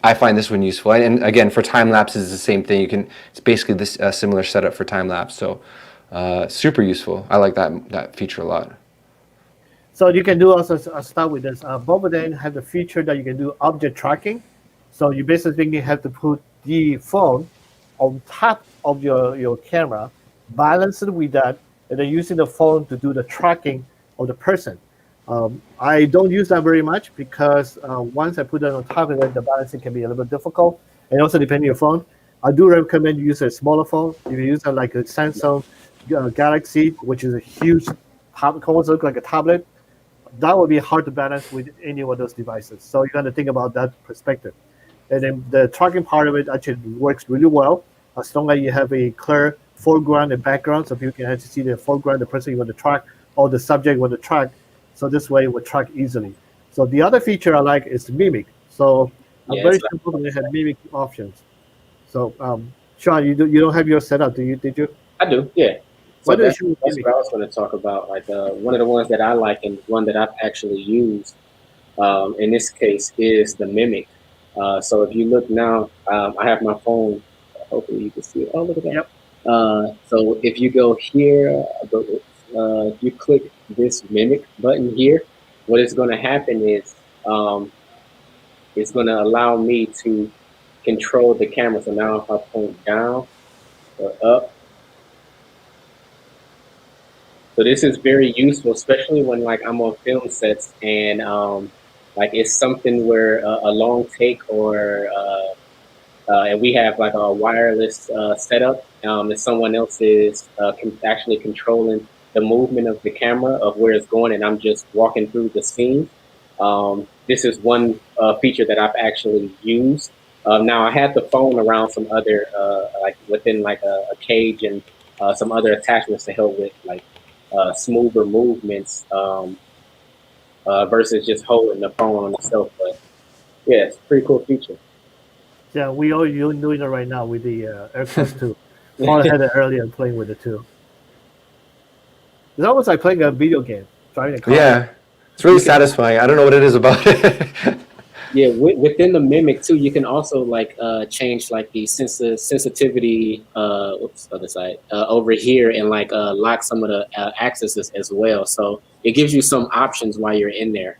I find this one useful, and again, for time lapses, it's the same thing. It's basically this similar setup for time lapse. So super useful. I like that feature a lot. So you can do also, I'll start with this. Paul Voden have the feature that you can do object tracking. So you basically have to put the phone on top of your camera, balance it with that, and then using the phone to do the tracking of the person. I don't use that very much because once I put it on top of it, the balancing can be a little bit difficult. And also depending on your phone. I do recommend you use a smaller phone. If you use like a Samsung Galaxy, which is a huge tablet, almost look like a tablet, that would be hard to balance with any of those devices. So you got to think about that perspective. And then the tracking part of it actually works really well as long as you have a clear foreground and background, so people can actually see the foreground, the person you want to track, or the subject you want to track. So this way it will track easily. So the other feature I like is mimic. So Yeah, very it's like- simple. They have mimic options. So Shawn, you don't have yours set up, do you? Did you? I do, yeah. So What is that's your what mimic? I was going to talk about. Like one of the ones that I like and one that I've actually used in this case is the Mimic. So if you look now, I have my phone. Hopefully you can see it. Oh, look at that. Yep. So if you go here, if you click this Mimic button here, what is going to happen is it's going to allow me to control the camera. So now if I point down or up, so this is very useful, especially when like I'm on film sets and like it's something where a long take or and we have like a wireless setup and someone else is actually controlling the movement of the camera of where it's going, and I'm just walking through the scene. This is one feature that I've actually used. Now I had the phone around some other like within like a cage and some other attachments to help with like smoother movements versus just holding the phone on itself. But yeah, it's a pretty cool feature. Yeah, we are doing it right now with the AirCross 2. Paul had it earlier playing with the 2. It's almost like playing a video game, driving a car. Yeah, it's really You can satisfying. I don't know what it is about it. Yeah, within the mimic too, you can also like change like the sensitivity whoops, other side over here and like lock some of the axes as well. So it gives you some options while you're in there.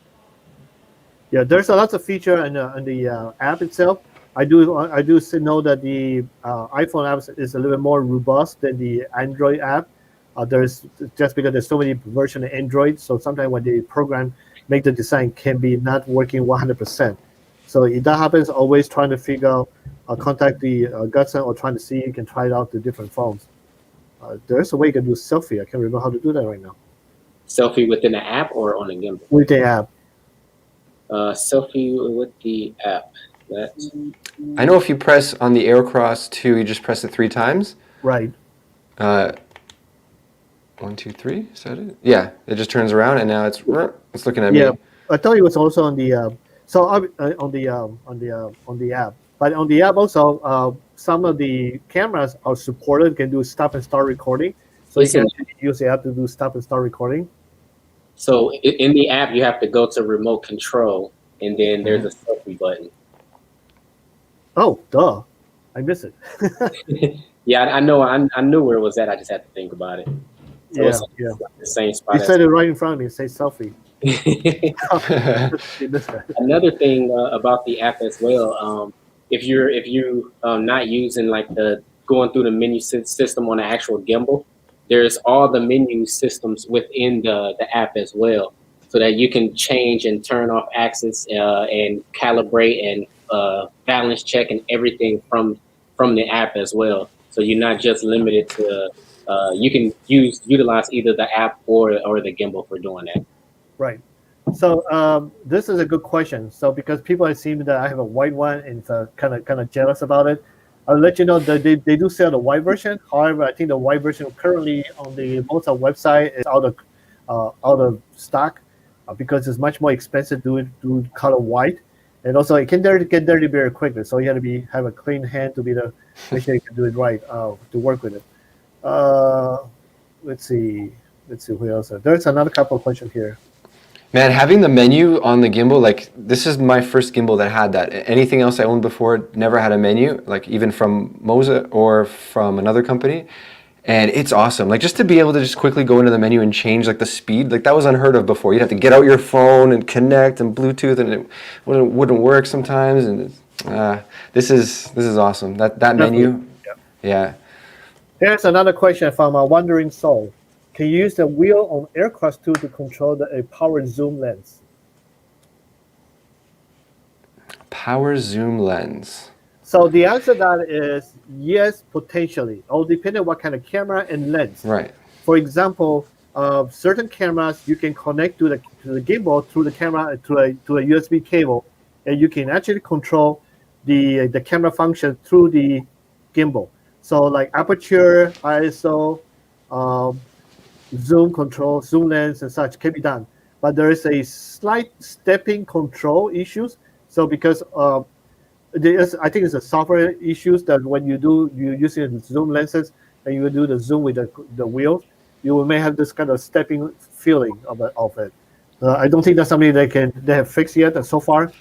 Yeah, there's a lot of feature in the app itself. I do know that the iPhone app is a little bit more robust than the Android app. There's just because there's so many versions of Android, so sometimes when the program make the design can be not working 100%. So if that happens, always trying to figure out, contact the Gutson or trying to see you can try it out the different phones. There's a way you can do selfie. I can't remember how to do that right now Selfie within the app or on a gimbal. with the app. Selfie with the app. That's I know if you press on the AirCross 2, you just press it 3 times. Right. 1, 2, 3. Is that it? Yeah, it just turns around and now it's looking at me. Yeah, I thought it was also on the on the app, but on the app also some of the cameras are supported, can do stop and start recording, so you can actually use the app to do stop and start recording. So in the app, you have to go to remote control, and then there's a selfie button. Oh, duh, I missed it. Yeah, I know. I knew where it was at. I just had to think about it. So it's like the same spot. You said it right in front of me. Say selfie. Another thing about the app as well, if you not using like the going through the menu system on the actual gimbal, there's all the menu systems within the app as well, so that you can change and turn off axis and calibrate and balance check and everything from the app as well. So you're not just limited to you can utilize either the app or the gimbal for doing that. Right. So this is a good question. So because people have seen that I have a white one and kind of jealous about it, I'll let you know that they do sell the white version. However, I think the white version currently on the Moza website is out of stock because it's much more expensive to do color white, and also it can get dirty very quickly. So you have to have a clean hand to make sure you can do it right to work with it. Let's see who else. There's another couple of questions here. Man, having the menu on the gimbal, like this is my first gimbal that had that. Anything else I owned before never had a menu, like even from Moza or from another company. And it's awesome. Like just to be able to just quickly go into the menu and change like the speed, like that was unheard of before. You'd have to get out your phone and connect and Bluetooth, and it wouldn't work sometimes. And this is awesome. That menu, yeah. Here's another question from a wandering soul. Can you use the wheel on AirCross 2 to control a power zoom lens? Power zoom lens. So the answer to that is yes, potentially. All depending on what kind of camera and lens. Right. For example, certain cameras you can connect to the gimbal through the camera to a USB cable, and you can actually control the camera function through the gimbal. So like aperture, ISO, zoom control, zoom lens, and such can be done. But there is a slight stepping control issues. So because I think it's a software issues that when you're using zoom lenses and you do the zoom with the wheels, you may have this kind of stepping feeling of it. I don't think that's something they have fixed yet so far.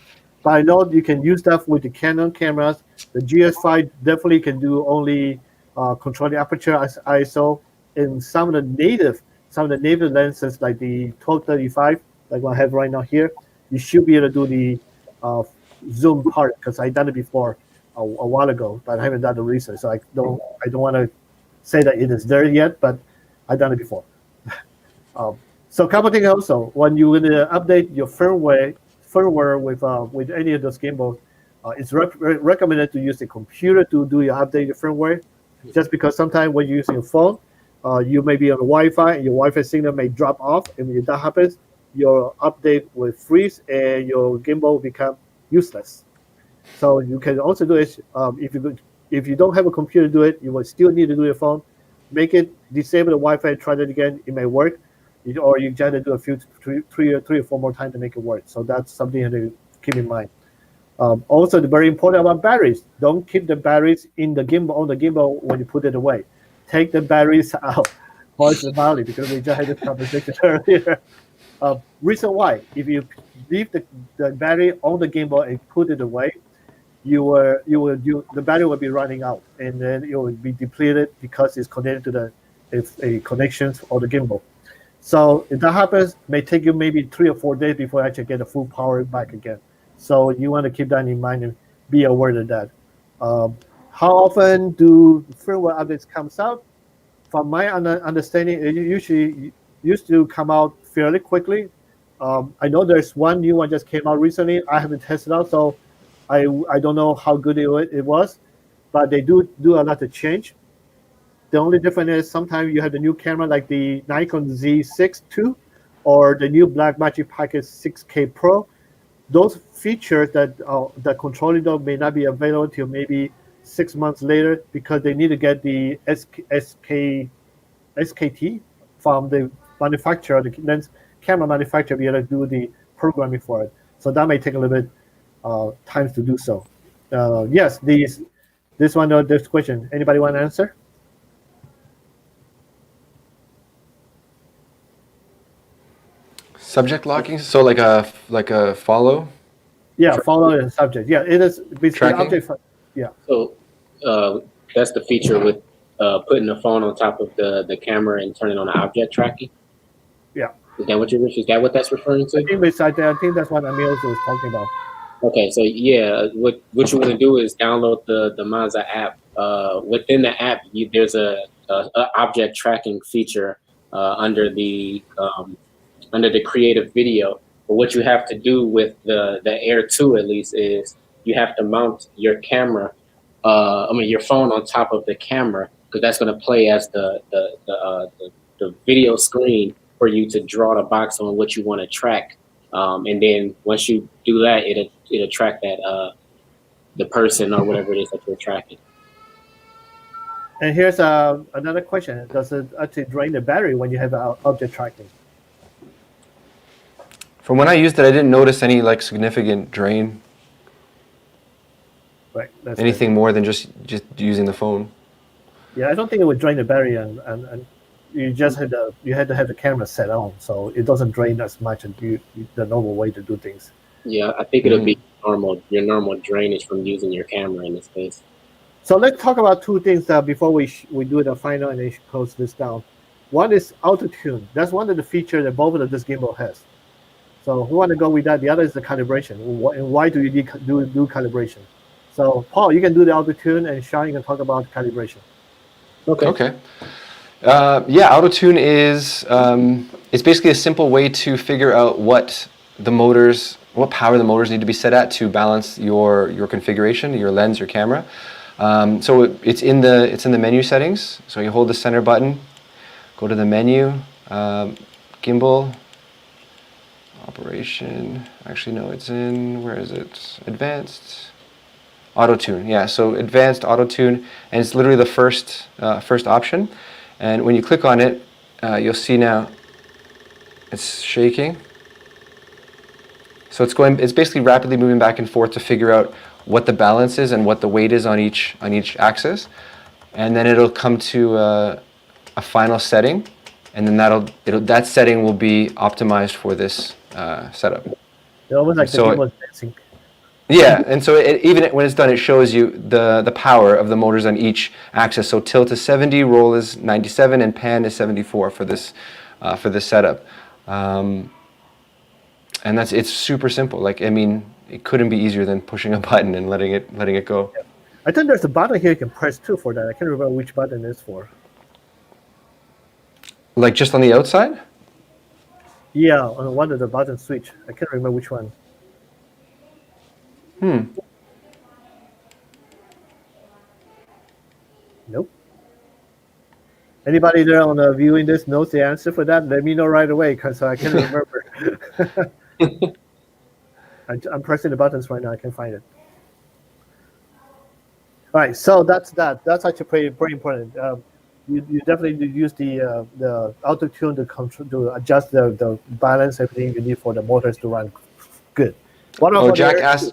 But I know you can use that with the Canon cameras. The GS5 definitely can do only control the aperture, ISO. In some of the native lenses, like the 1235, like what I have right now here, you should be able to do the zoom part because I done it before a while ago, but I haven't done the research, so I don't want to say that it is there yet, but I done it before. So a couple things also, when you going to update your firmware with any of those gimbals, it's recommended to use a computer to do your updated firmware, just because sometimes when you're using a phone, you may be on Wi-Fi and your Wi-Fi signal may drop off, and if that happens, your update will freeze and your gimbal will become useless. So you can also do it if you don't have a computer to do it, you will still need to do your phone. Make it disable the Wi-Fi, try that again, it may work, or you try to do three or four more times to make it work. So that's something to keep in mind. Also, very important about batteries. Don't keep the batteries in the gimbal on the gimbal when you put it away. Take the batteries out. Voice the Mali, because we just had this conversation earlier. Reason why, if you leave the battery on the gimbal and put it away, the battery will be running out, and then it will be depleted because it's connected to a connections or the gimbal. So if that happens, it may take you maybe 3 or 4 days before you actually get the full power back again. So you want to keep that in mind and be aware of that. How often do firmware updates comes out? From my understanding, it usually used to come out fairly quickly. I know there's one new one just came out recently. I haven't tested out, so I don't know how good it was, but they do a lot of change. The only difference is sometimes you have the new camera like the Nikon Z6 II or the new Blackmagic Pocket 6K Pro. Those features that the controlling dog may not be available until maybe 6 months later, because they need to get the SKT from the manufacturer, the lens camera manufacturer, be able to do the programming for it. So that may take a little bit time to do so. Yes, this one, this question. Anybody want to answer? Subject locking, so like a follow. Yeah, follow the subject. Yeah, it is basically object. Yeah. So that's the feature with putting the phone on top of the camera and turning on the object tracking. Yeah. Is that what is that what that's referring to? I think that's what Amir was talking about. Okay, so yeah, what you want to do is download the Moza app. Within the app, there's a object tracking feature under the creative video. But what you have to do with the Air 2 at least is you have to mount your camera, your phone on top of the camera, because that's going to play as the video screen for you to draw the box on what you want to track. And then once you do that, it'll track that the person or whatever it is that you're tracking. And here's another question: does it actually drain the battery when you have object tracking? From when I used it, I didn't notice any like significant drain. Right. Anything more than just using the phone. Yeah, I don't think it would drain the battery, and you just had to have the camera set on, so it doesn't drain as much as the normal way to do things. Yeah, I think it'll be your normal drainage from using your camera in this case. So let's talk about two things before we do the final and then close this down. One is auto tune. That's one of the features that both of this gimbal has. So who want to go with that? The other is the calibration. And why do you need do calibration? So Paul, you can do the auto tune, and Shawn, you can talk about calibration. Okay. Yeah, auto tune is it's basically a simple way to figure out what power the motors need to be set at to balance your configuration, your lens, your camera. So it's in the menu settings. So you hold the center button, go to the menu, gimbal operation. Actually, no, it's in, where is it? Advanced auto tune. Yeah, so advanced auto tune, and it's literally the first option. And when you click on it, you'll see now it's shaking. So it's basically rapidly moving back and forth to figure out what the balance is and what the weight is on each axis, and then it'll come to a final setting, and then that setting will be optimized for this setup. It almost like the gimbal dancing. Yeah, and so even when it's done, it shows you the power of the motors on each axis. So tilt is 70, roll is 97, and pan is 74 for this setup. And it's super simple. Like, I mean, it couldn't be easier than pushing a button and letting it go. Yeah. I think there's a button here you can press too for that. I can't remember which button it is for. Like just on the outside? Yeah, on one of the button switch. I can't remember which one. Nope. Anybody there on viewing this knows the answer for that? Let me know right away, because I can't remember. I'm pressing the buttons right now. I can't find it. All right, so that's that. That's actually pretty important. You definitely use the auto tune to adjust the balance, everything you need for the motors to run good. Jack asked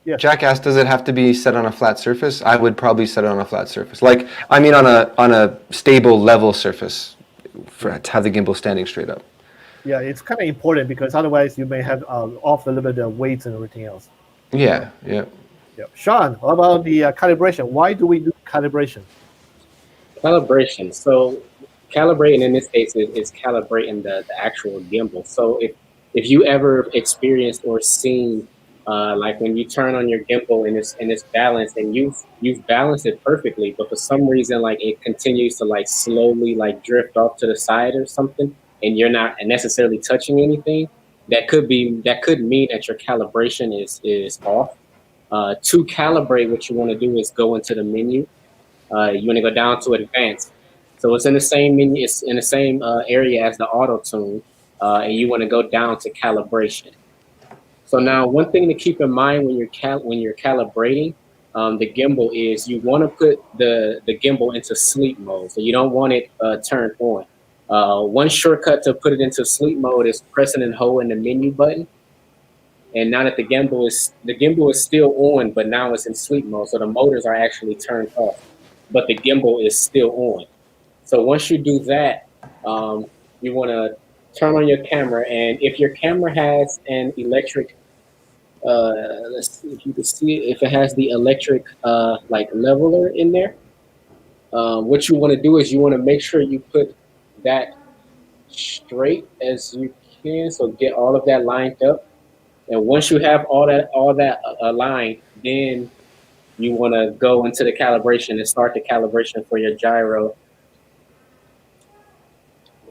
Yes. Jack asked, does it have to be set on a flat surface? I would probably set it on a flat surface. Like, I mean, on a stable level surface, to have the gimbal standing straight up. Yeah, it's kind of important because otherwise you may have off a little bit of weights and everything else. Yeah, yeah. Yeah. Shawn, what about the calibration? Why do we do calibration? Calibration. So calibrating in this case is calibrating the actual gimbal. So if you ever experienced or seen like when you turn on your gimbal and it's balanced and you've balanced it perfectly, but for some reason like it continues to like slowly like drift off to the side or something, and you're not necessarily touching anything, that could mean that your calibration is off. To calibrate, what you want to do is go into the menu. You want to go down to advanced. So it's in the same menu, it's in the same area as the auto tune, and you want to go down to calibration. So now, one thing to keep in mind when you're calibrating the gimbal is you want to put the gimbal into sleep mode. So you don't want it turned on. One shortcut to put it into sleep mode is pressing and holding the menu button. And now that the gimbal is still on, but now it's in sleep mode, so the motors are actually turned off, but the gimbal is still on. So once you do that, you want to turn on your camera, and if your camera has an electric, let's see if you can see it, if it has the electric like leveler in there, what you want to do is you want to make sure you put that straight as you can, so get all of that lined up. And once you have all that aligned, then you want to go into the calibration and start the calibration for your gyro.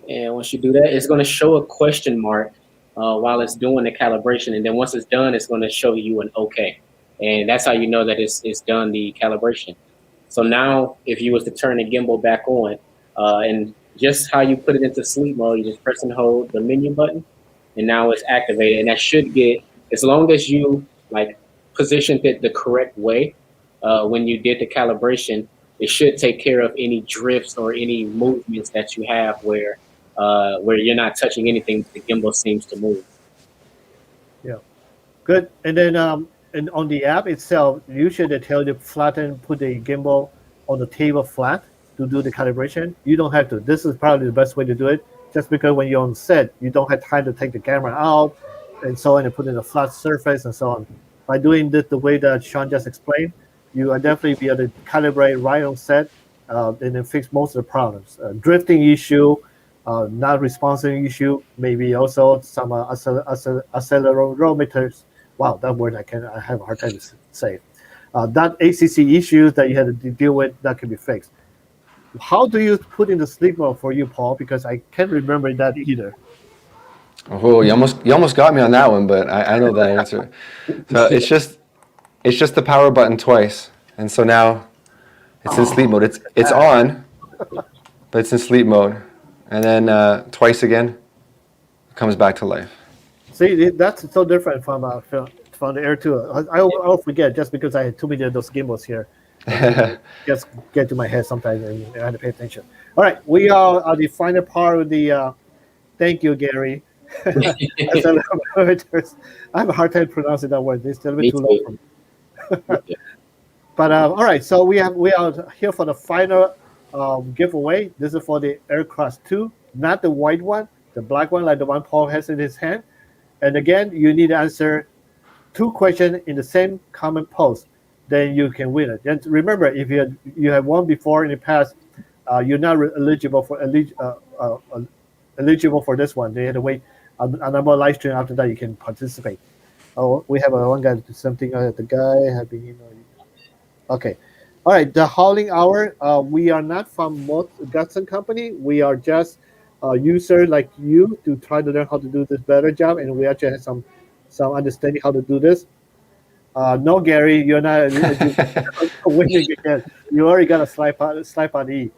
And once you do that, it's going to show a question mark while it's doing the calibration. And then once it's done, it's going to show you an OK. And that's how you know that it's done the calibration. So now if you was to turn the gimbal back on, and just how you put it into sleep mode, you just press and hold the menu button, and now it's activated. And that should get, as long as you like positioned it the correct way when you did the calibration, it should take care of any drifts or any movements that you have where you're not touching anything, the gimbal seems to move. Yeah, good. And then and on the app itself, usually they tell you flatten, put the gimbal on the table flat to do the calibration. You don't have to. This is probably the best way to do it, just because when you're on set, you don't have time to take the camera out and so on and put it in a flat surface and so on. By doing this the way that Shawn just explained, you are definitely be able to calibrate right on set and then fix most of the problems. Drifting issue, not responsive issue, maybe also some accelerometers. Wow, that word I have a hard time to say. That ACC issues that you had to deal with, that can be fixed. How do you put in the sleep mode for you, Paul? Because I can't remember that either. Oh, you almost got me on that one, but I know that answer. So it's just the power button twice, and so now it's in sleep mode. It's on, but it's in sleep mode, and then twice again, it comes back to life. See, that's so different from the Air 2. I'll forget just because I had too many of those gimbals here. Just get to my head sometimes and I had to pay attention. All right, we are at the final part of the. Thank you, Gary. Accelerometers. I have a hard time pronouncing that word. It's a little bit too long for me. But all right, so we are here for the final giveaway. This is for the AirCross 2, not the white one, the black one like the one Paul has in his hand. And again, you need to answer 2 questions in the same comment post. Then you can win it. And remember, if you have won before in the past, you're not eligible for this one. They had to wait another live stream after that. You can participate. Oh, we have one guy do something. The guy had been. Okay, all right. The hauling hour. We are not from Gutson Company. We are just users like you to try to learn how to do this better job, and we actually have some understanding how to do this. No, Gary, you're not winning again. You already got a Slypod E.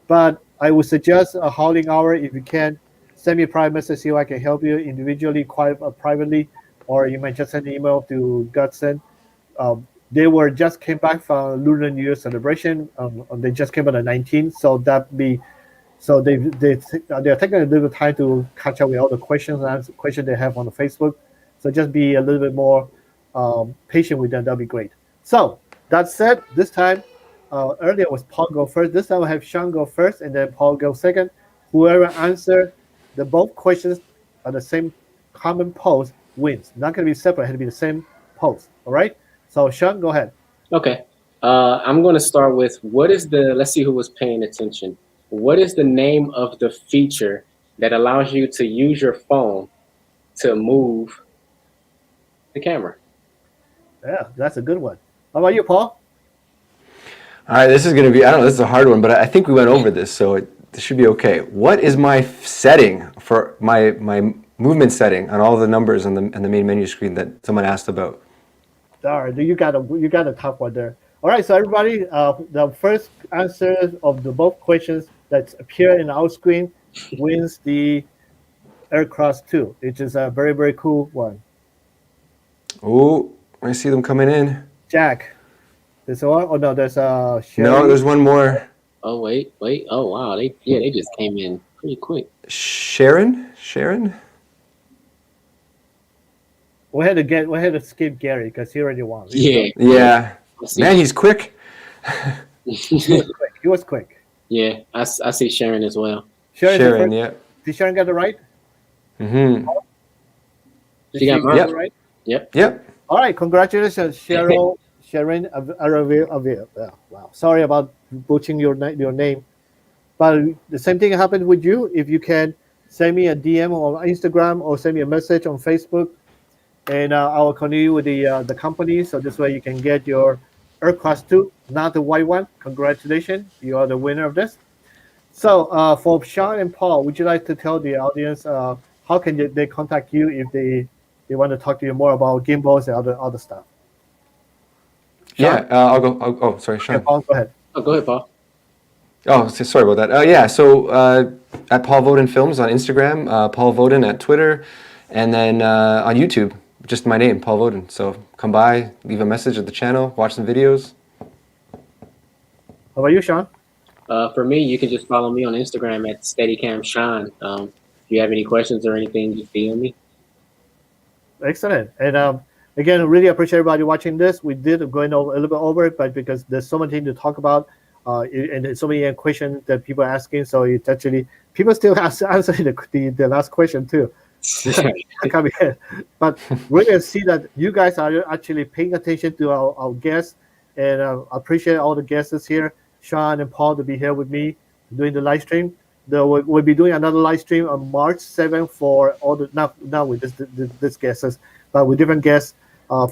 But I would suggest a hauling hour if you can. Send me a private message, see if I can help you individually, quite privately, or you might just send an email to Gutson. They just came back from Lunar New Year celebration. They just came on the 19th, so they're taking a little time to catch up with all the questions they have on the Facebook. So just be a little bit more patient with them. That'd be great. So that said, this time earlier was Paul go first. This time I have Shawn go first, and then Paul go second. Whoever answer the both questions are the same common pose wins. Not going to be separate. It had to be the same pose. All right. So Shawn, go ahead. Okay. I'm going to start with let's see who was paying attention. What is the name of the feature that allows you to use your phone to move the camera? Yeah, that's a good one. How about you, Paul? All right, this is going to be, I don't know, this is a hard one, but I think we went over this, so this should be okay. What is my setting for my movement setting on all the numbers on the main menu screen that someone asked about? All right, you got a tough one there. All right, so everybody, the first answer of the both questions that appear in our screen wins the AirCross 2, which is a very, very cool one. Oh, I see them coming in. Jack, there's one. Oh no, there's Sherry. No, there's one more. Oh wait. Oh wow, they just came in pretty quick. Sharon. We had to skip Gary because he already won. Yeah. Man, he's quick. He was quick. Yeah, I see Sharon as well. Sharon, yeah. Did Sharon get it right? Mm-hmm. She got mine right? Yep. All right, congratulations, Sharon Aravil. Wow, sorry about butchering your name. But the same thing happened with you. If you can send me a DM on Instagram or send me a message on Facebook, and I will continue with the company. So this way you can get your AirCross 2, not the white one. Congratulations, you are the winner of this. So for Shawn and Paul, would you like to tell the audience how can they contact you if they want to talk to you more about gimbals and other stuff? Shawn? Yeah, I'll go. Oh, sorry, Shawn. Okay, Paul, go ahead. Oh, go ahead, Paul. Oh, sorry about that. Yeah, so at Paul Voden Films on Instagram, Paul Voden at Twitter, and then on YouTube, just my name, Paul Voden. So come by, leave a message at the channel, watch some videos. How about you, Shawn? For me, you can just follow me on Instagram at SteadyCamShawn. If you have any questions or anything, just DM me. Excellent. And again, really appreciate everybody watching this. We did going over a little bit over it, but because there's so much to talk about, and there's so many questions that people are asking, so it's actually people still answering the last question too. But we're gonna see that you guys are actually paying attention to our guests, and I appreciate all the guests here, Shawn and Paul, to be here with me doing the live stream. We'll be doing another live stream on March 7th for all the not with this guests, but with different guests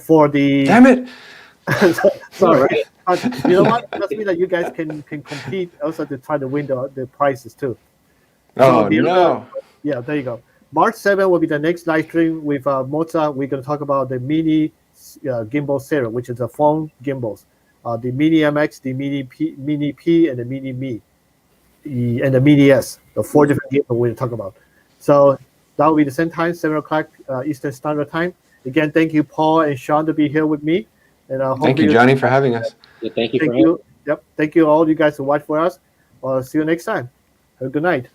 for the. Damn it! Sorry. But you know what? That means that you guys can compete also to try to win the prizes too. Oh, no. Yeah, there you go. March 7th will be the next live stream with Moza. We're going to talk about the mini gimbal series, which is a phone gimbals. The Mini MX, the Mini P, and the Mini Me, and the Mini S. The 4 different gimbals we're going to talk about. So that will be the same time, 7 o'clock Eastern Standard Time. Again, thank you, Paul and Shawn, to be here with me. And thank you, Johnny, for having us. Yeah, thank you. Yep. Thank you all you guys who watch for us. See you next time. Have a good night.